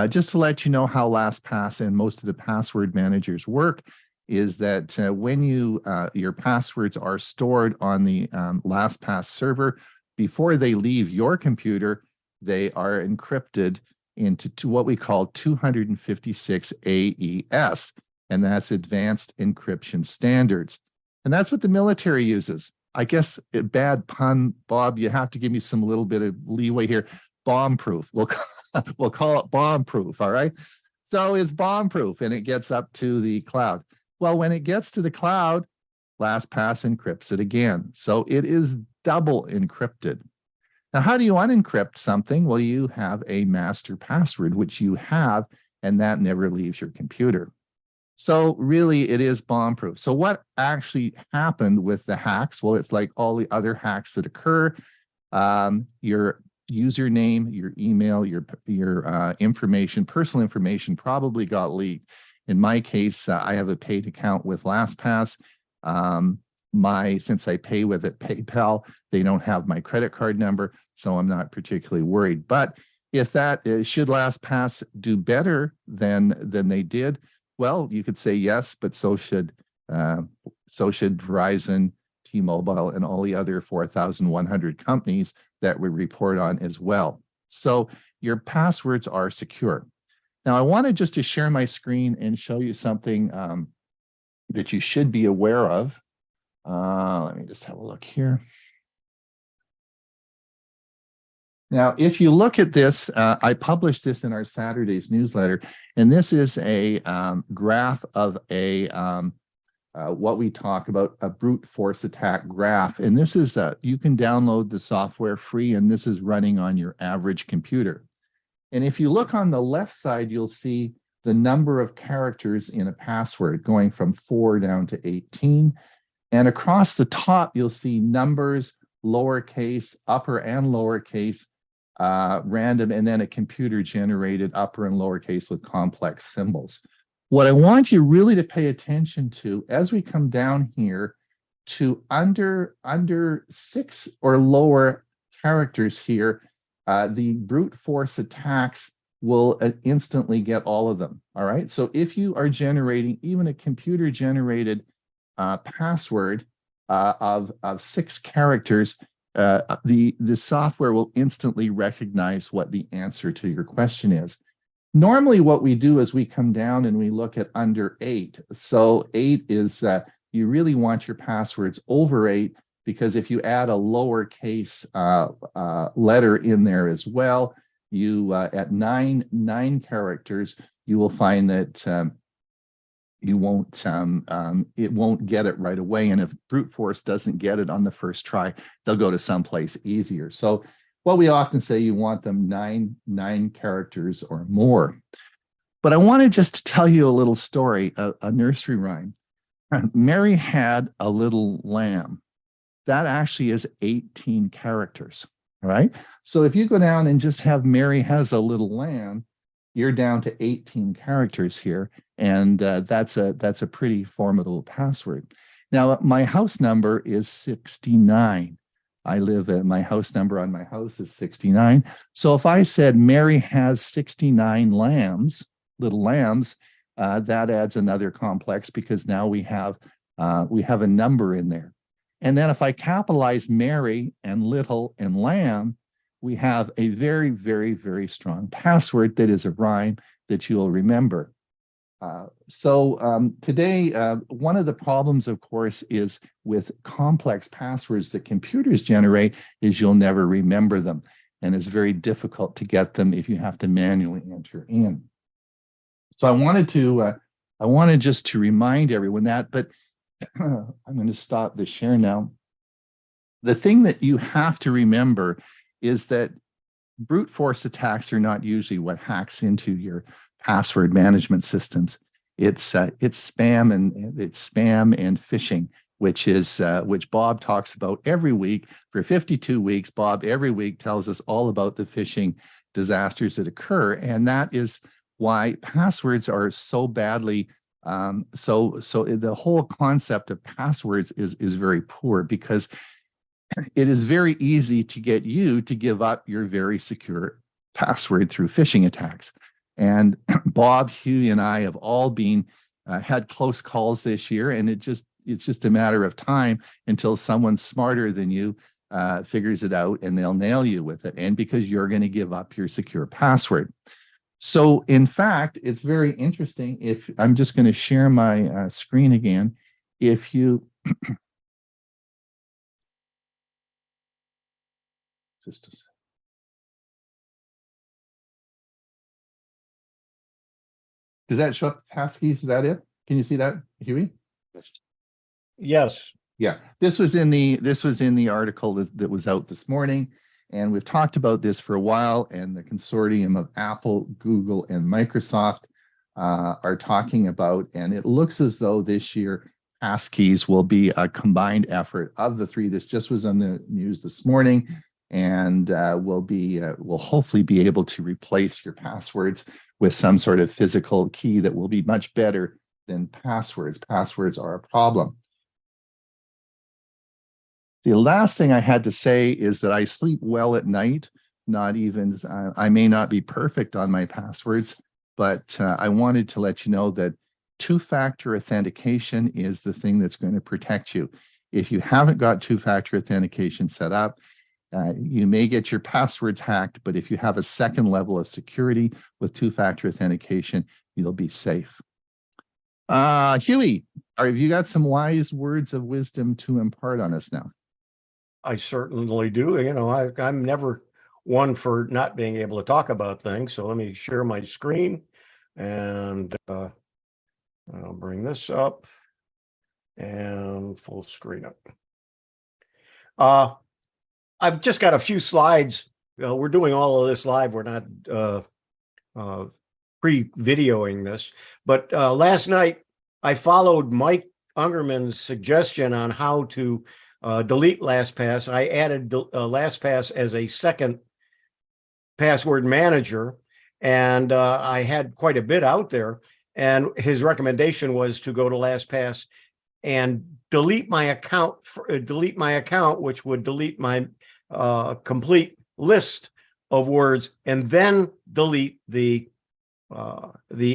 just to let you know how LastPass and most of the password managers work, is that when your passwords are stored on the LastPass server, before they leave your computer, they are encrypted into what we call 256 AES, and that's Advanced Encryption Standards. And that's what the military uses. I guess, bad pun, Bob, you have to give me some little bit of leeway here. Bomb-proof. We'll call it bomb-proof, all right? So it's bomb-proof, and it gets up to the cloud. Well, when it gets to the cloud, LastPass encrypts it again. So it is double encrypted. Now, how do you unencrypt something? Well, you have a master password, which you have, and that never leaves your computer. So really, it is bomb-proof. So what actually happened with the hacks? Well, it's like all the other hacks that occur. Your username, your email, your information, personal information probably got leaked. In my case, I have a paid account with LastPass. Since I pay with it, PayPal, they don't have my credit card number, so I'm not particularly worried. But if should LastPass do better than they did? Well, you could say yes, but so should Verizon, T-Mobile, and all the other 4,100 companies that we report on as well. So your passwords are secure. Now, I wanted just to share my screen and show you something that you should be aware of. Let me just have a look here. Now, if you look at this, I published this in our Saturday's newsletter, and this is a graph of a what we talk about, a brute force attack graph. And this is, you can download the software free, and this is running on your average computer. And if you look on the left side, you'll see the number of characters in a password going from 4 down to 18. And across the top, you'll see numbers, lowercase, upper and lowercase, random, and then a computer generated upper and lowercase with complex symbols. What I want you really to pay attention to as we come down here to under 6 or lower characters here, the brute force attacks will instantly get all of them. All right. So if you are generating even a computer generated password of 6 characters, the software will instantly recognize what the answer to your question is. Normally, what we do is we come down and we look at under 8. So 8 is you really want your passwords over 8, because if you add a lowercase letter in there as well, you at 9 characters, you will find that you won't it won't get it right away. And if brute force doesn't get it on the first try, they'll go to someplace easier. So what we often say, you want them nine characters or more. But I wanted just to tell you a little story, a nursery rhyme. Mary had a little lamb. That actually is 18 characters. All right. So if you go down and just have Mary has a little lamb, you're down to 18 characters here. And that's a pretty formidable password. Now, my house number is 69. I live at my house number on my house is 69. So if I said Mary has 69 lambs, little lambs, that adds another complex, because now we have a number in there. And then if I capitalize Mary and little and lamb, we have a very, very, very strong password that is a rhyme that you'll remember. So today, one of the problems, of course, is with complex passwords that computers generate is you'll never remember them. And it's very difficult to get them if you have to manually enter in. So I wanted just to remind everyone that, but I'm going to stop the share now. The thing that you have to remember is that brute force attacks are not usually what hacks into your password management systems. It's spam and phishing, which Bob talks about every week for 52 weeks. Bob every week tells us all about the phishing disasters that occur, and that is why passwords are so badly. So the whole concept of passwords is very poor, because it is very easy to get you to give up your very secure password through phishing attacks. And Bob, Hewie, and I have all been had close calls this year, and it's just a matter of time until someone smarter than you figures it out, and they'll nail you with it. And because you're going to give up your secure password. So in fact, it's very interesting. If I'm just going to share my screen again, if you just a second. Does that show up passkeys? Is that it? Can you see that, Hewie? Yes. Yeah. This was in the article that was out this morning, and we've talked about this for a while. And the consortium of Apple, Google, and Microsoft are talking about, and it looks as though this year passkeys will be a combined effort of the three. This just was on the news this morning, and will hopefully be able to replace your passwords with some sort of physical key that will be much better than passwords. Passwords are a problem. The last thing I had to say is that I sleep well at night. Not even, I may not be perfect on my passwords, but I wanted to let you know that two-factor authentication is the thing that's going to protect you. If you haven't got two-factor authentication set up, You may get your passwords hacked, but if you have a second level of security with two-factor authentication, you'll be safe. Hewie, have you got some wise words of wisdom to impart on us now? I certainly do. You know, I'm never one for not being able to talk about things. So let me share my screen, and I'll bring this up and full screen up. I've just got a few slides. We're doing all of this live. We're not pre-videoing this, but last night I followed Mike Ungerman's suggestion on how to delete LastPass. I added LastPass as a second password manager, and I had quite a bit out there. And his recommendation was to go to LastPass and delete my account, which would delete my complete list of words, and then delete the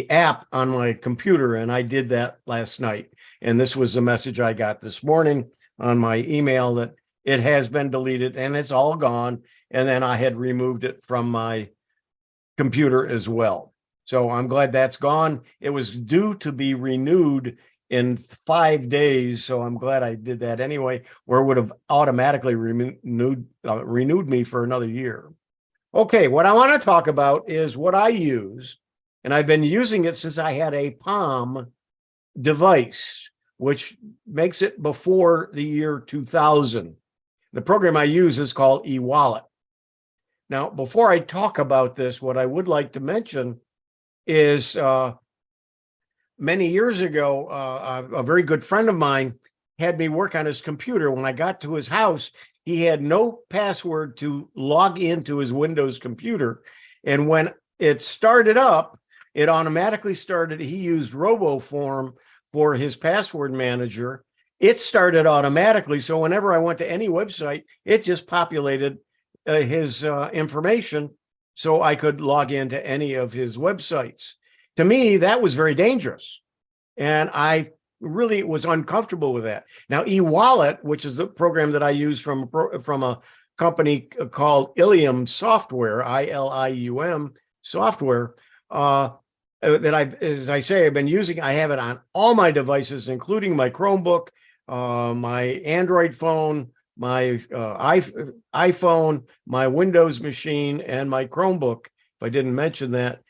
app on my computer. And I did that last night. And this was the message I got this morning on my email that it has been deleted and it's all gone. And then I had removed it from my computer as well. So I'm glad that's gone. It was due to be renewed in 5 days. So I'm glad I did that anyway, or it would have automatically renewed me for another year. Okay, what I want to talk about is what I use. And I've been using it since I had a Palm device, which makes it before the year 2000. The program I use is called eWallet. Now, before I talk about this, what I would like to mention is many years ago, a very good friend of mine had me work on his computer. When I got to his house, he had no password to log into his Windows computer. And when it started up, it automatically started. He used RoboForm for his password manager. It started automatically. So whenever I went to any website, it just populated his information so I could log into any of his websites. To me, that was very dangerous. And I really was uncomfortable with that. Now, eWallet, which is the program that I use from a company called Ilium Software, ILIUM Software, that as I say, I've been using. I have it on all my devices, including my Chromebook, my Android phone, my iPhone, my Windows machine, and my Chromebook, if I didn't mention that.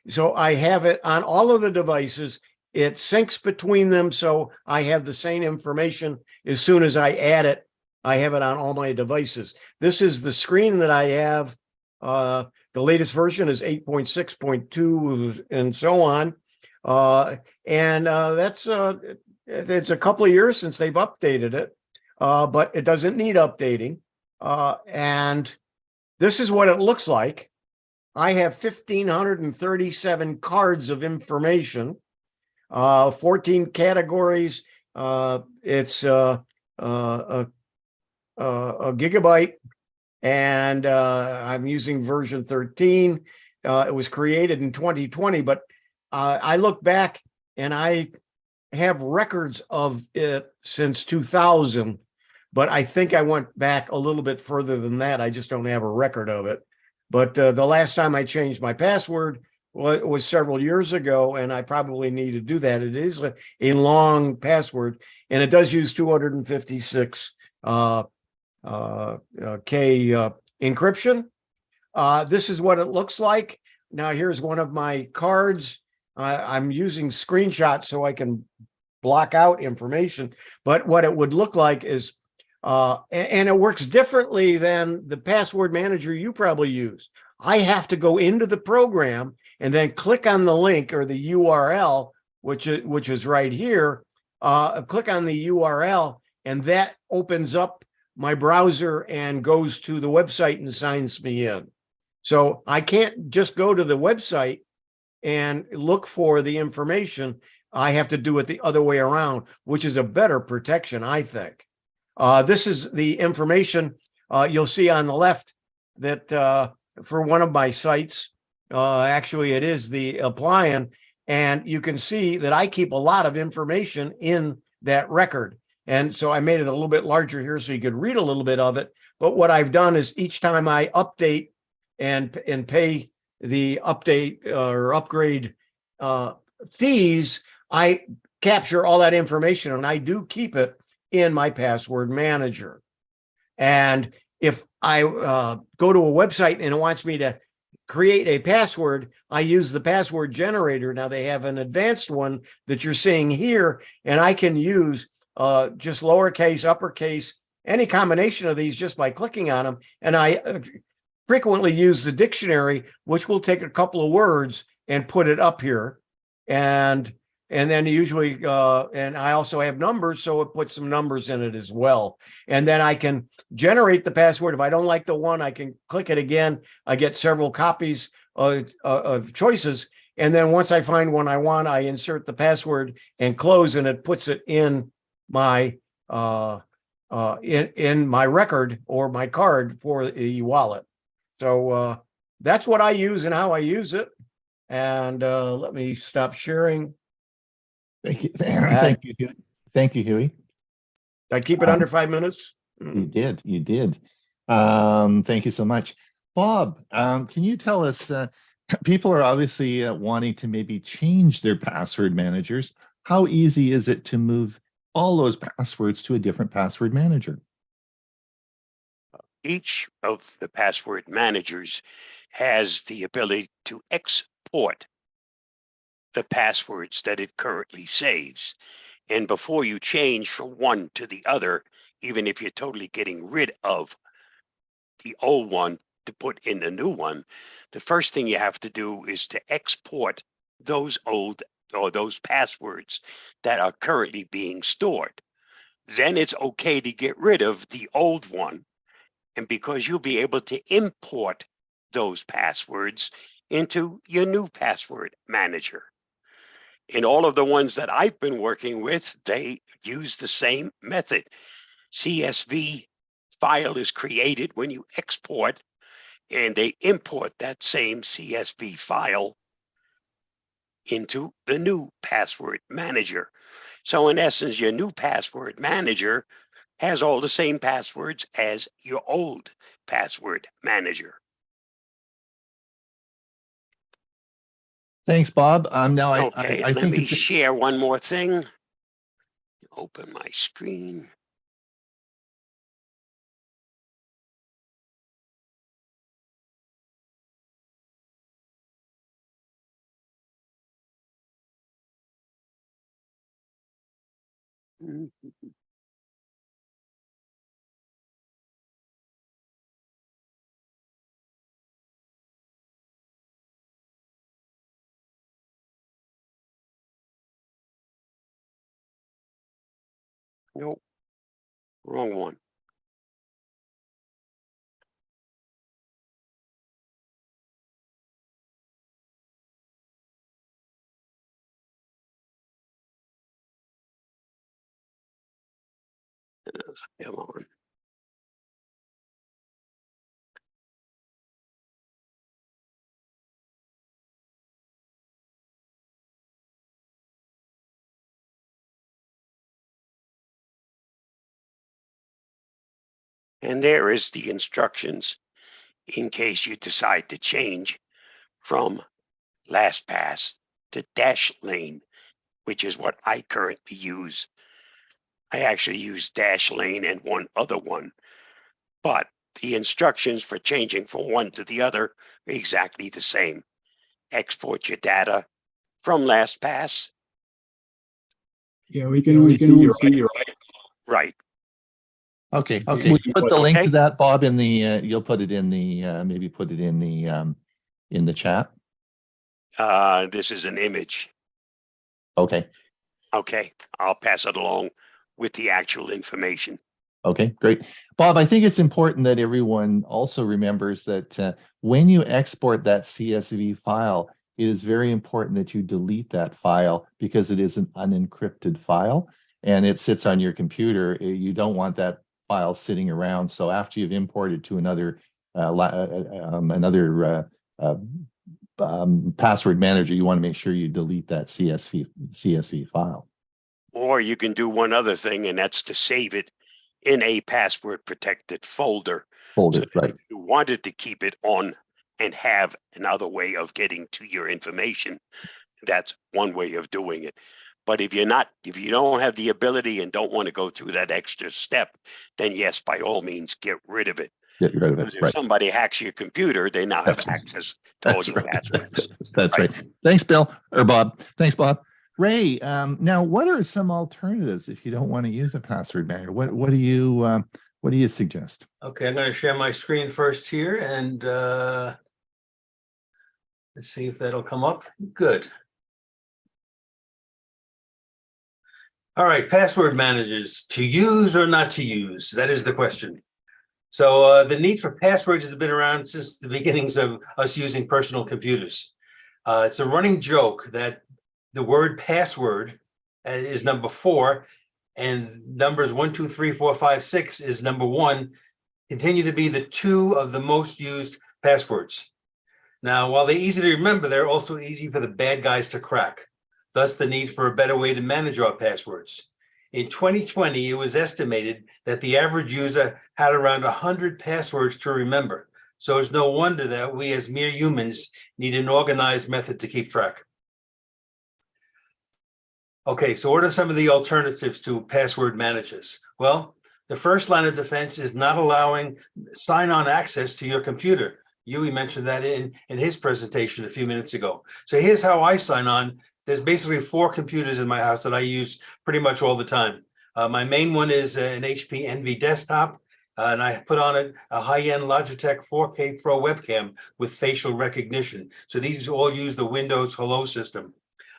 So I have it on all of the devices. It syncs between them, so I have the same information as soon as I add it. I have it on all my devices. This is the screen that I have. The latest version is 8.6.2 and so on. That's it's a couple of years since they've updated it, but it doesn't need updating. And this is what it looks like. I have 1,537 cards of information, 14 categories. It's a gigabyte, and I'm using version 13. It was created in 2020, but I look back and I have records of it since 2000, but I think I went back a little bit further than that. I just don't have a record of it. But the last time I changed my password was several years ago, and I probably need to do that. It is a long password, and it does use 256 K encryption. This is what it looks like. Now, here's one of my cards. I'm using screenshots so I can block out information, but what it would look like is and it works differently than the password manager you probably use. I have to go into the program and then click on the link or the URL, which is right here. Click on the URL, and that opens up my browser and goes to the website and signs me in. So I can't just go to the website and look for the information. I have to do it the other way around, which is a better protection, I think. This is the information you'll see on the left that for one of my sites, actually it is the Applian, and you can see that I keep a lot of information in that record. And so I made it a little bit larger here so you could read a little bit of it. But what I've done is each time I update and pay the update or upgrade fees, I capture all that information and I do keep it in my password manager. And if I go to a website and it wants me to create a password, I use the password generator. Now they have an advanced one that you're seeing here, and I can use just lowercase, uppercase, any combination of these just by clicking on them. And I frequently use the dictionary, which will take a couple of words and put it up here. And then usually, and I also have numbers, so it puts some numbers in it as well. And then I can generate the password. If I don't like the one, I can click it again. I get several copies of choices. And then once I find one I want, I insert the password and close, and it puts it in my in my record or my card for the wallet. So that's what I use and how I use it. And let me stop sharing. Thank you. Thank you. Thank you, Hewie. Did I keep it under 5 minutes? You did. You did. Thank you so much. Bob, can you tell us, people are obviously wanting to maybe change their password managers. How easy is it to move all those passwords to a different password manager? Each of the password managers has the ability to export the passwords that it currently saves. And before you change from one to the other, even if you're totally getting rid of the old one to put in the new one, the first thing you have to do is to export those old or those passwords that are currently being stored. Then it's okay to get rid of the old one. And because you'll be able to import those passwords into your new password manager. In all of the ones that I've been working with, they use the same method. CSV file is created when you export, and they import that same CSV file into the new password manager. So in essence, your new password manager has all the same passwords as your old password manager. Thanks, Bob. Now Okay, I let think me it's share one more thing. Open my screen. Nope, wrong one. Come on. And there is the instructions in case you decide to change from LastPass to Dashlane, which is what I currently use. I actually use Dashlane and one other one, but the instructions for changing from one to the other are exactly the same. Export your data from LastPass. Yeah, we can only see your icon. Right. okay. Okay. Will you put the link Okay. to that, Bob, in the you'll put it in the maybe put it in the chat. This is an image. Okay. Okay, I'll pass it along with the actual information. Okay, great. Bob, I think it's important that everyone also remembers that when you export that CSV file, it is very important that you delete that file because it is an unencrypted file and it sits on your computer. You don't want that file sitting around. So after you've imported to another password manager, you want to make sure you delete that CSV file. Or you can do one other thing, and that's to save it in a password protected folder. Folder, right. If you wanted to keep it on and have another way of getting to your information, that's one way of doing it. But if you don't have the ability and don't want to go through that extra step, then yes, by all means, get rid of it. Get rid of it. Because if Right. somebody hacks your computer, they now have That's right. access to all That's your right. passwords. That's right. Thanks, Bill or Bob. Thanks, Bob. Ray, now what are some alternatives if you don't want to use a password manager? What do you suggest? Okay, I'm going to share my screen first here, and let's see if that'll come up. Good. All right, password managers, to use or not to use? That is the question. So the need for passwords has been around since the beginnings of us using personal computers. It's a running joke that the word password is number 4, and numbers 1, 2, 3, 4, 5, 6 is number 1, continue to be the 2 of the most used passwords. Now, while they're easy to remember, they're also easy for the bad guys to crack. Thus, the need for a better way to manage our passwords. In 2020, it was estimated that the average user had around 100 passwords to remember. So it's no wonder that we as mere humans need an organized method to keep track. Okay, so what are some of the alternatives to password managers? Well, the first line of defense is not allowing sign-on access to your computer. Hewie mentioned that in his presentation a few minutes ago. So here's how I sign on. There's basically 4 computers in my house that I use pretty much all the time. My main one is an HP Envy desktop, and I put on it a high-end Logitech 4K Pro webcam with facial recognition. So these all use the Windows Hello system.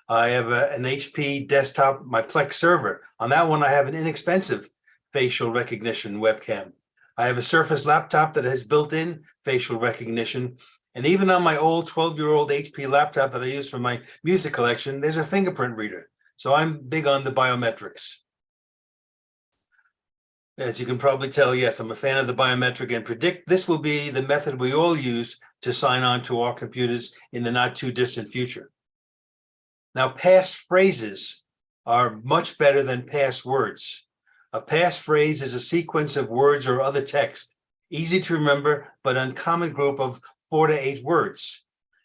I have an HP desktop, my Plex server. On that one, I have an inexpensive facial recognition webcam. I have a Surface laptop that has built-in facial recognition. And even on my old 12-year-old HP laptop that I use for my music collection, there's a fingerprint reader. So I'm big on the biometrics. As you can probably tell, yes, I'm a fan of the biometric and predict this will be the method we all use to sign on to our computers in the not too distant future. Now, passphrases are much better than passwords. A passphrase is a sequence of words or other text, easy to remember, but uncommon group of 4 to 8 words.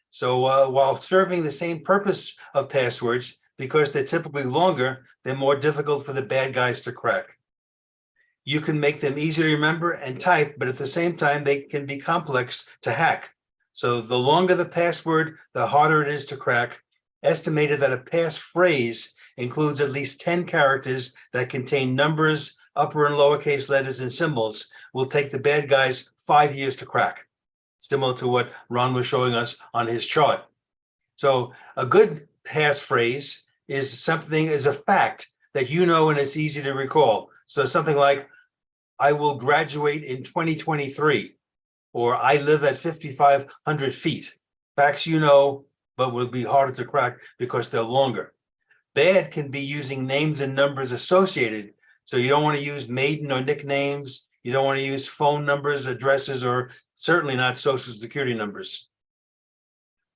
So while serving the same purpose of passwords, because they're typically longer, they're more difficult for the bad guys to crack. You can make them easy to remember and type, but at the same time, they can be complex to hack. So the longer the password, the harder it is to crack. Estimated that a passphrase includes at least 10 characters that contain numbers, upper and lowercase letters, and symbols. Will take the bad guys 5 years to crack, similar to what Ron was showing us on his chart. So a good passphrase is a fact that you know and it's easy to recall. So something like, I will graduate in 2023, or I live at 5,500 feet. Facts you know, but will be harder to crack because they're longer. Bad can be using names and numbers associated. So you don't want to use maiden or nicknames. You don't want to use phone numbers, addresses, or certainly not social security numbers.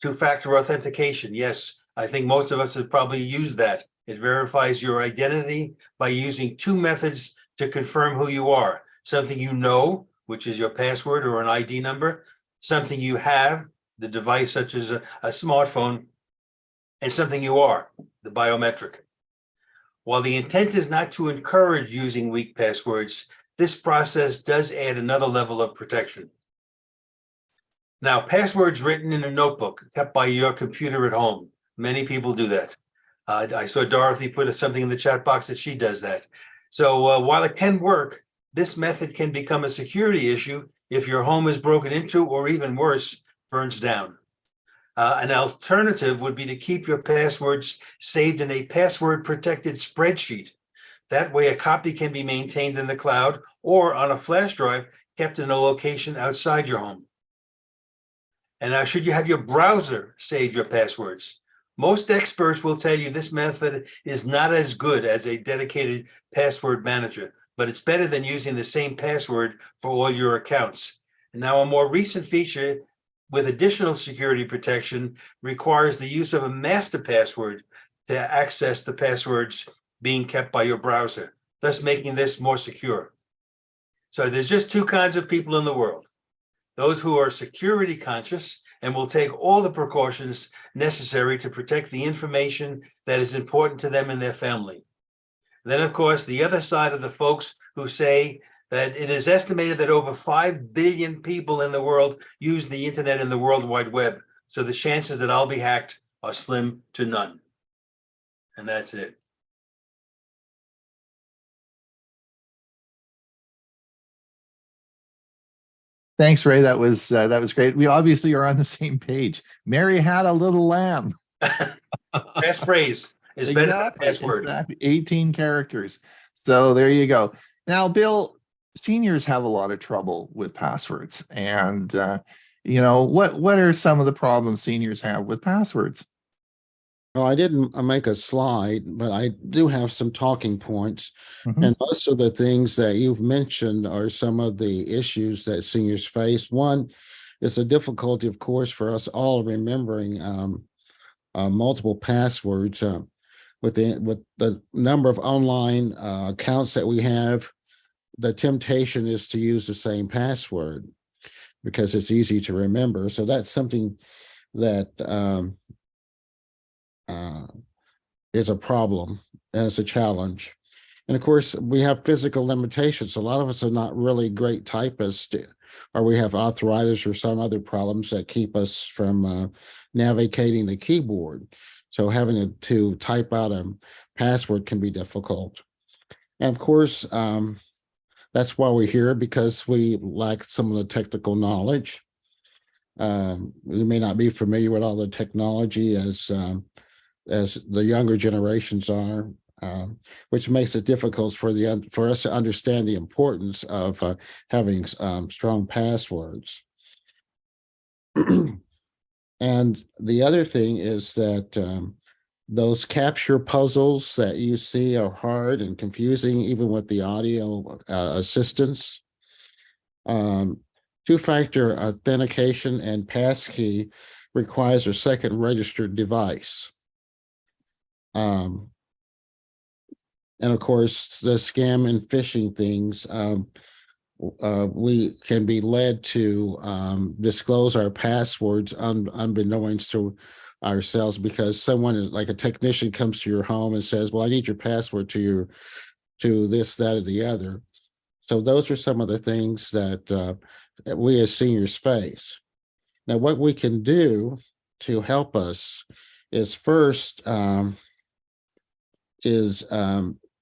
2-factor authentication. Yes, I think most of us have probably used that. It verifies your identity by using 2 methods to confirm who you are. Something you know, which is your password or an ID number, something you have, the device such as a smartphone, and something you are, the biometric. While the intent is not to encourage using weak passwords, this process does add another level of protection. Now, passwords written in a notebook kept by your computer at home. Many people do that. I saw Dorothy put something in the chat box that she does that. So while it can work, this method can become a security issue if your home is broken into, or even worse, burns down. An alternative would be to keep your passwords saved in a password-protected spreadsheet. That way, a copy can be maintained in the cloud or on a flash drive kept in a location outside your home. And now, should you have your browser save your passwords? Most experts will tell you this method is not as good as a dedicated password manager, but it's better than using the same password for all your accounts. And now, a more recent feature with additional security protection requires the use of a master password to access the passwords being kept by your browser, thus making this more secure. So there's just two kinds of people in the world. Those who are security conscious and will take all the precautions necessary to protect the information that is important to them and their family. Then, of course, the other side of the folks who say that it is estimated that over 5 billion people in the world use the internet and the World Wide Web. So the chances that I'll be hacked are slim to none. And that's it. Thanks, Ray. That was great. We obviously are on the same page. Mary had a little lamb. Passphrase is better than password. Exactly. 18 characters. So there you go. Now, Bill, seniors have a lot of trouble with passwords. And what are some of the problems seniors have with passwords? Well, I didn't make a slide, but I do have some talking points. And most of the things that you've mentioned are some of the issues that seniors face. One is the difficulty, of course, for us all remembering multiple passwords. With the number of online accounts that we have, the temptation is to use the same password because it's easy to remember. So that's something that is a problem and it's a challenge. And of course, we have physical limitations. A lot of us are not really great typists, or we have arthritis or some other problems that keep us from navigating the keyboard. So having to type out a password can be difficult. And of course, that's why we're here, because we lack some of the technical knowledge. We may not be familiar with all the technology as the younger generations are, which makes it difficult for us to understand the importance of having strong passwords. And the other thing is that those capture puzzles that you see are hard and confusing, even with the audio assistance. Two-factor authentication and passkey requires a second registered device. And of course, the scam and phishing things, we can be led to disclose our passwords unbeknownst to ourselves, because someone like a technician comes to your home and says, well, I need your password to this, that, or the other. So those are some of the things that we as seniors face. Now, what we can do to help us is first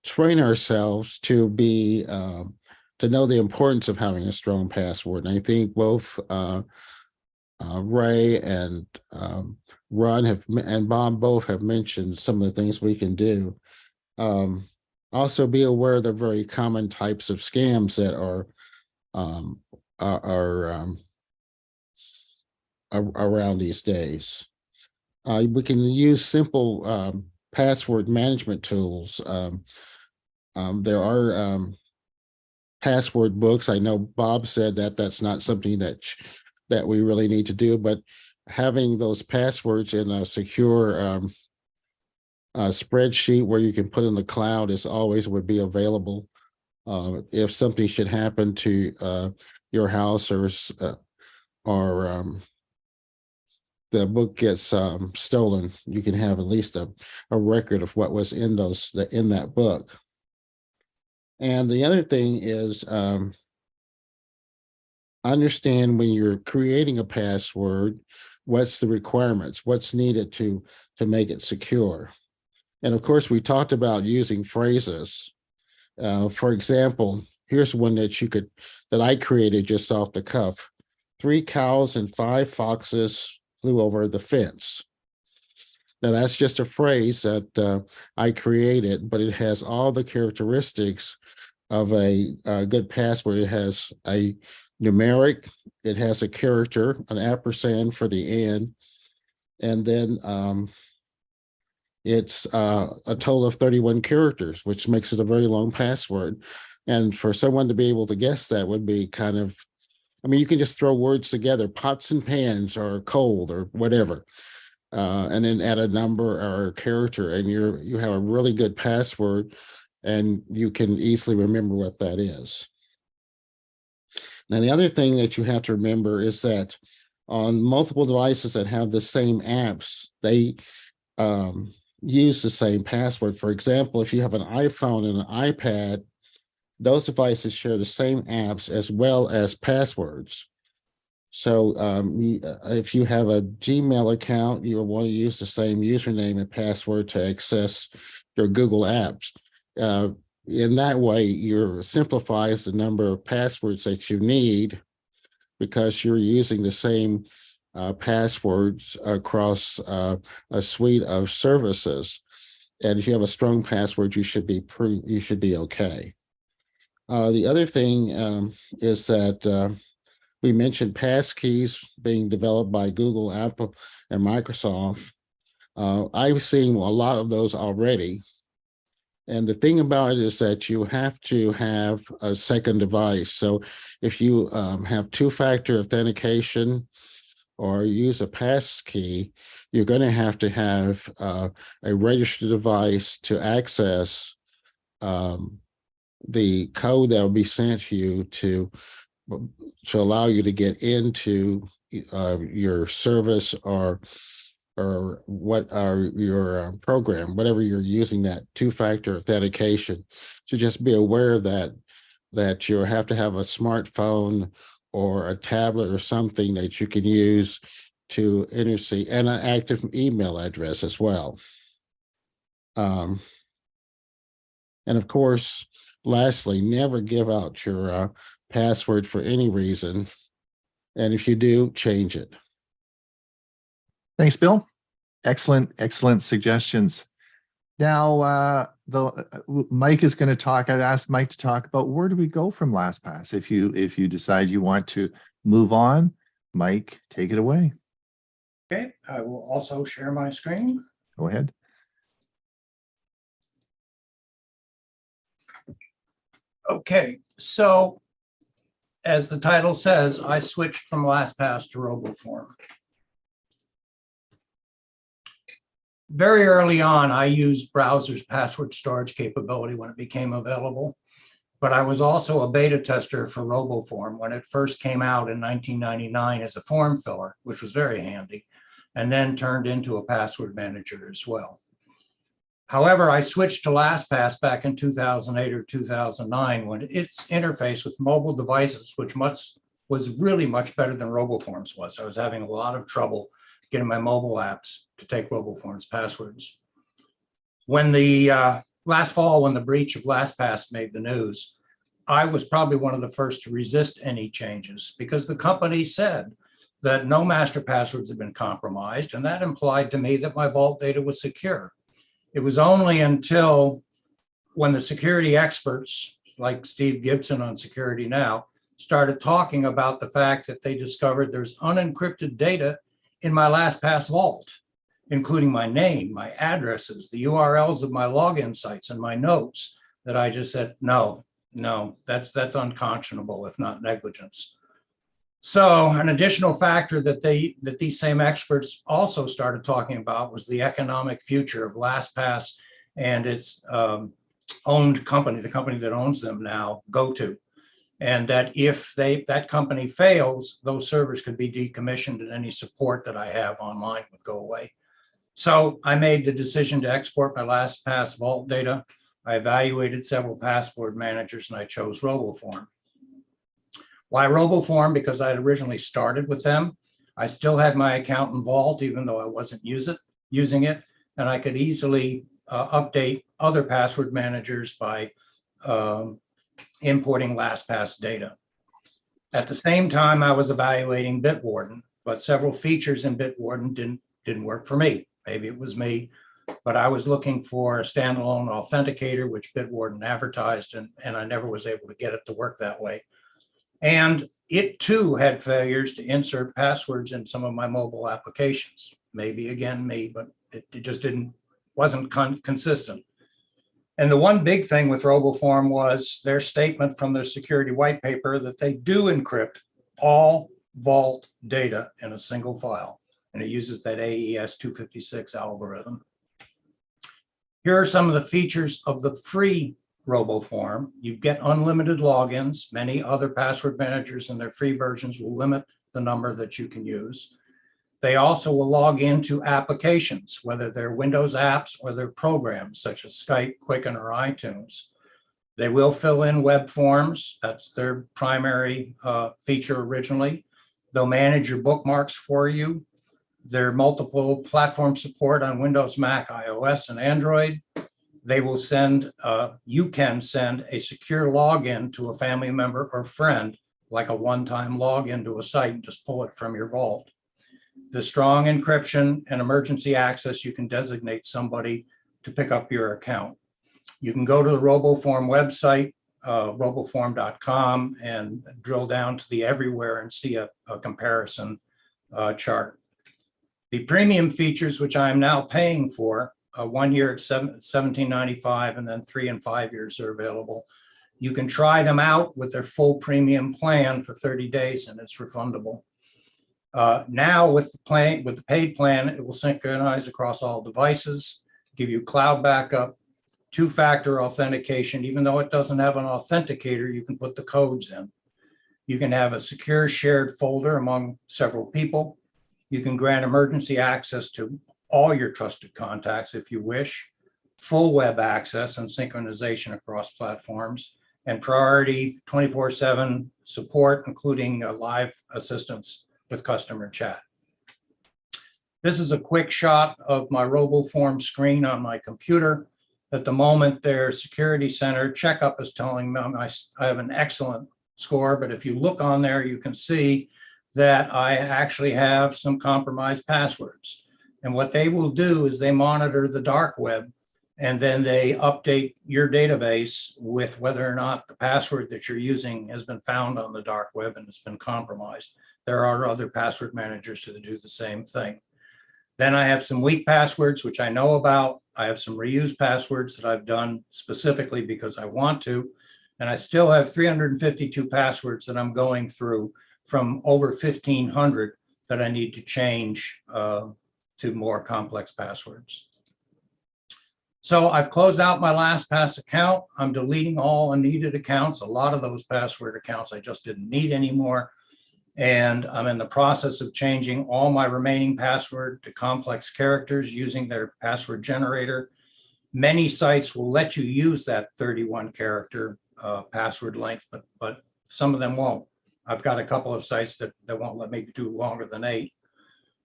train ourselves to be to know the importance of having a strong password. And I think both Ray and Ron and Bob both have mentioned some of the things we can do. Also, be aware of the very common types of scams that are around these days. We can use simple password management tools. There are password books. I know Bob said that that's not something that we really need to do, but having those passwords in a secure spreadsheet where you can put in the cloud is always would be available. If something should happen to your house or the book gets stolen, you can have at least a record of what was in that book. And the other thing is understand when you're creating a password, what's the requirements, what's needed to make it secure. And of course, we talked about using phrases. For example, here's one that I created just off the cuff. 3 cows and 5 foxes flew over the fence. Now that's just a phrase that I created, but it has all the characteristics of a good password. It has a numeric, it has a character, an ampersand for the end, and then it's a total of 31 characters, which makes it a very long password. And for someone to be able to guess that would be kind of, I mean, you can just throw words together, pots and pans or cold or whatever. and then add a number or a character, and you have a really good password, and you can easily remember what that is. Now, the other thing that you have to remember is that on multiple devices that have the same apps, they use the same password. For example, if you have an iPhone and an iPad, those devices share the same apps as well as passwords. So if you have a Gmail account, you will want to use the same username and password to access your Google apps. In that way, you simplifies the number of passwords that you need because you're using the same passwords across a suite of services. And if you have a strong password, you should be okay. The other thing is that we mentioned passkeys being developed by Google, Apple, and Microsoft. I've seen a lot of those already. And the thing about it is that you have to have a second device. So if you have two-factor authentication or use a pass key, you're going to have a registered device to access the code that will be sent to you to allow you to get into your service or what are your program, whatever you're using that two-factor authentication. So just be aware that you have to have a smartphone or a tablet or something that you can use to intercede, and an active email address as well. And of course, lastly, never give out your password for any reason. And if you do, change it. Thanks, Bill. Excellent suggestions. Now, Mike is going to talk. I'd asked Mike to talk about where do we go from LastPass. If you decide you want to move on, Mike, take it away. Okay, I will also share my screen. Go ahead. Okay, so as the title says, I switched from LastPass to RoboForm. Very early on, I used browser's password storage capability when it became available, but I was also a beta tester for RoboForm when it first came out in 1999 as a form filler, which was very handy, and then turned into a password manager as well. However, I switched to LastPass back in 2008 or 2009 when its interface with mobile devices, which was really much better than RoboForm's was. I was having a lot of trouble getting my mobile apps to take RoboForm's passwords. When the last fall, when the breach of LastPass made the news, I was probably one of the first to resist any changes because the company said that no master passwords had been compromised, and that implied to me that my vault data was secure. It was only until when the security experts, like Steve Gibson on Security Now, started talking about the fact that they discovered there's unencrypted data in my LastPass vault, including my name, my addresses, the URLs of my login sites, and my notes, that I just said, no, that's unconscionable, if not negligence. So an additional factor that these same experts also started talking about was the economic future of LastPass and its owned company, the company that owns them now, GoTo. And that if that company fails, those servers could be decommissioned and any support that I have online would go away. So I made the decision to export my LastPass vault data. I evaluated several password managers and I chose RoboForm. Why RoboForm? Because I had originally started with them. I still had my account in Vault, even though I wasn't using it, and I could easily update other password managers by importing LastPass data. At the same time, I was evaluating Bitwarden, but several features in Bitwarden didn't work for me. Maybe it was me, but I was looking for a standalone authenticator, which Bitwarden advertised, and I never was able to get it to work that way. And it too had failures to insert passwords in some of my mobile applications. Maybe again me, but it just wasn't consistent. And the one big thing with RoboForm was their statement from their security white paper that they do encrypt all vault data in a single file. and it uses that AES 256 algorithm. Here are some of the features of the free RoboForm. You get unlimited logins. Many other password managers in their free versions will limit the number that you can use. They also will log into applications, whether they're Windows apps or they're programs such as Skype, Quicken, or iTunes. They will fill in web forms. That's their primary feature originally. They'll manage your bookmarks for you. There are multiple platform support on Windows, Mac, iOS, and Android. They will send, you can send a secure login to a family member or friend, like a one-time login to a site, and just pull it from your vault. The strong encryption and emergency access, you can designate somebody to pick up your account. You can go to the RoboForm website, roboform.com, and drill down to the everywhere and see a comparison chart. The premium features, which I'm now paying for, 1 year at $17.95, and then 3 and 5 years are available. You can try them out with their full premium plan for 30 days, and it's refundable. Now with the paid plan, it will synchronize across all devices, give you cloud backup, two-factor authentication. Even though it doesn't have an authenticator, you can put the codes in. You can have a secure shared folder among several people. You can grant emergency access to all your trusted contacts if you wish, full web access and synchronization across platforms, and priority 24/7 support, including live assistance with customer chat. This is a quick shot of my RoboForm screen on my computer. At the moment, their security center checkup is telling me I have an excellent score, but if you look on there, you can see that I actually have some compromised passwords. And what they will do is they monitor the dark web, and then they update your database with whether or not the password that you're using has been found on the dark web and it's been compromised. There are other password managers that do the same thing. Then I have some weak passwords, which I know about. I have some reused passwords that I've done specifically because I want to. And I still have 352 passwords that I'm going through from over 1,500 that I need to change to more complex passwords. So I've closed out my LastPass account. I'm deleting all unneeded accounts. A lot of those password accounts I just didn't need anymore. And I'm in the process of changing all my remaining password to complex characters using their password generator. Many sites will let you use that 31 character password length, but some of them won't. I've got a couple of sites that won't let me do longer than 8.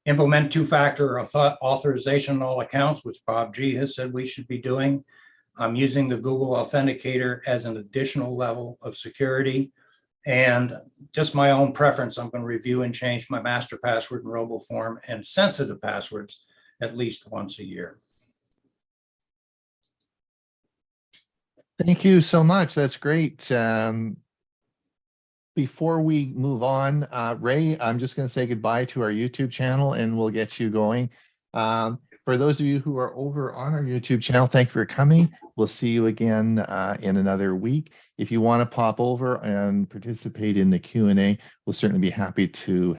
Implement two-factor authorization on all accounts, which Bob G has said we should be doing. I'm using the Google Authenticator as an additional level of security. And just my own preference, I'm going to review and change my master password in RoboForm and sensitive passwords at least once a year. Thank you so much. That's great. Before we move on, Ray, I'm just going to say goodbye to our YouTube channel and we'll get you going. For those of you who are over on our YouTube channel, thank you for coming. We'll see you again in another week. If you want to pop over and participate in the Q&A, we'll certainly be happy to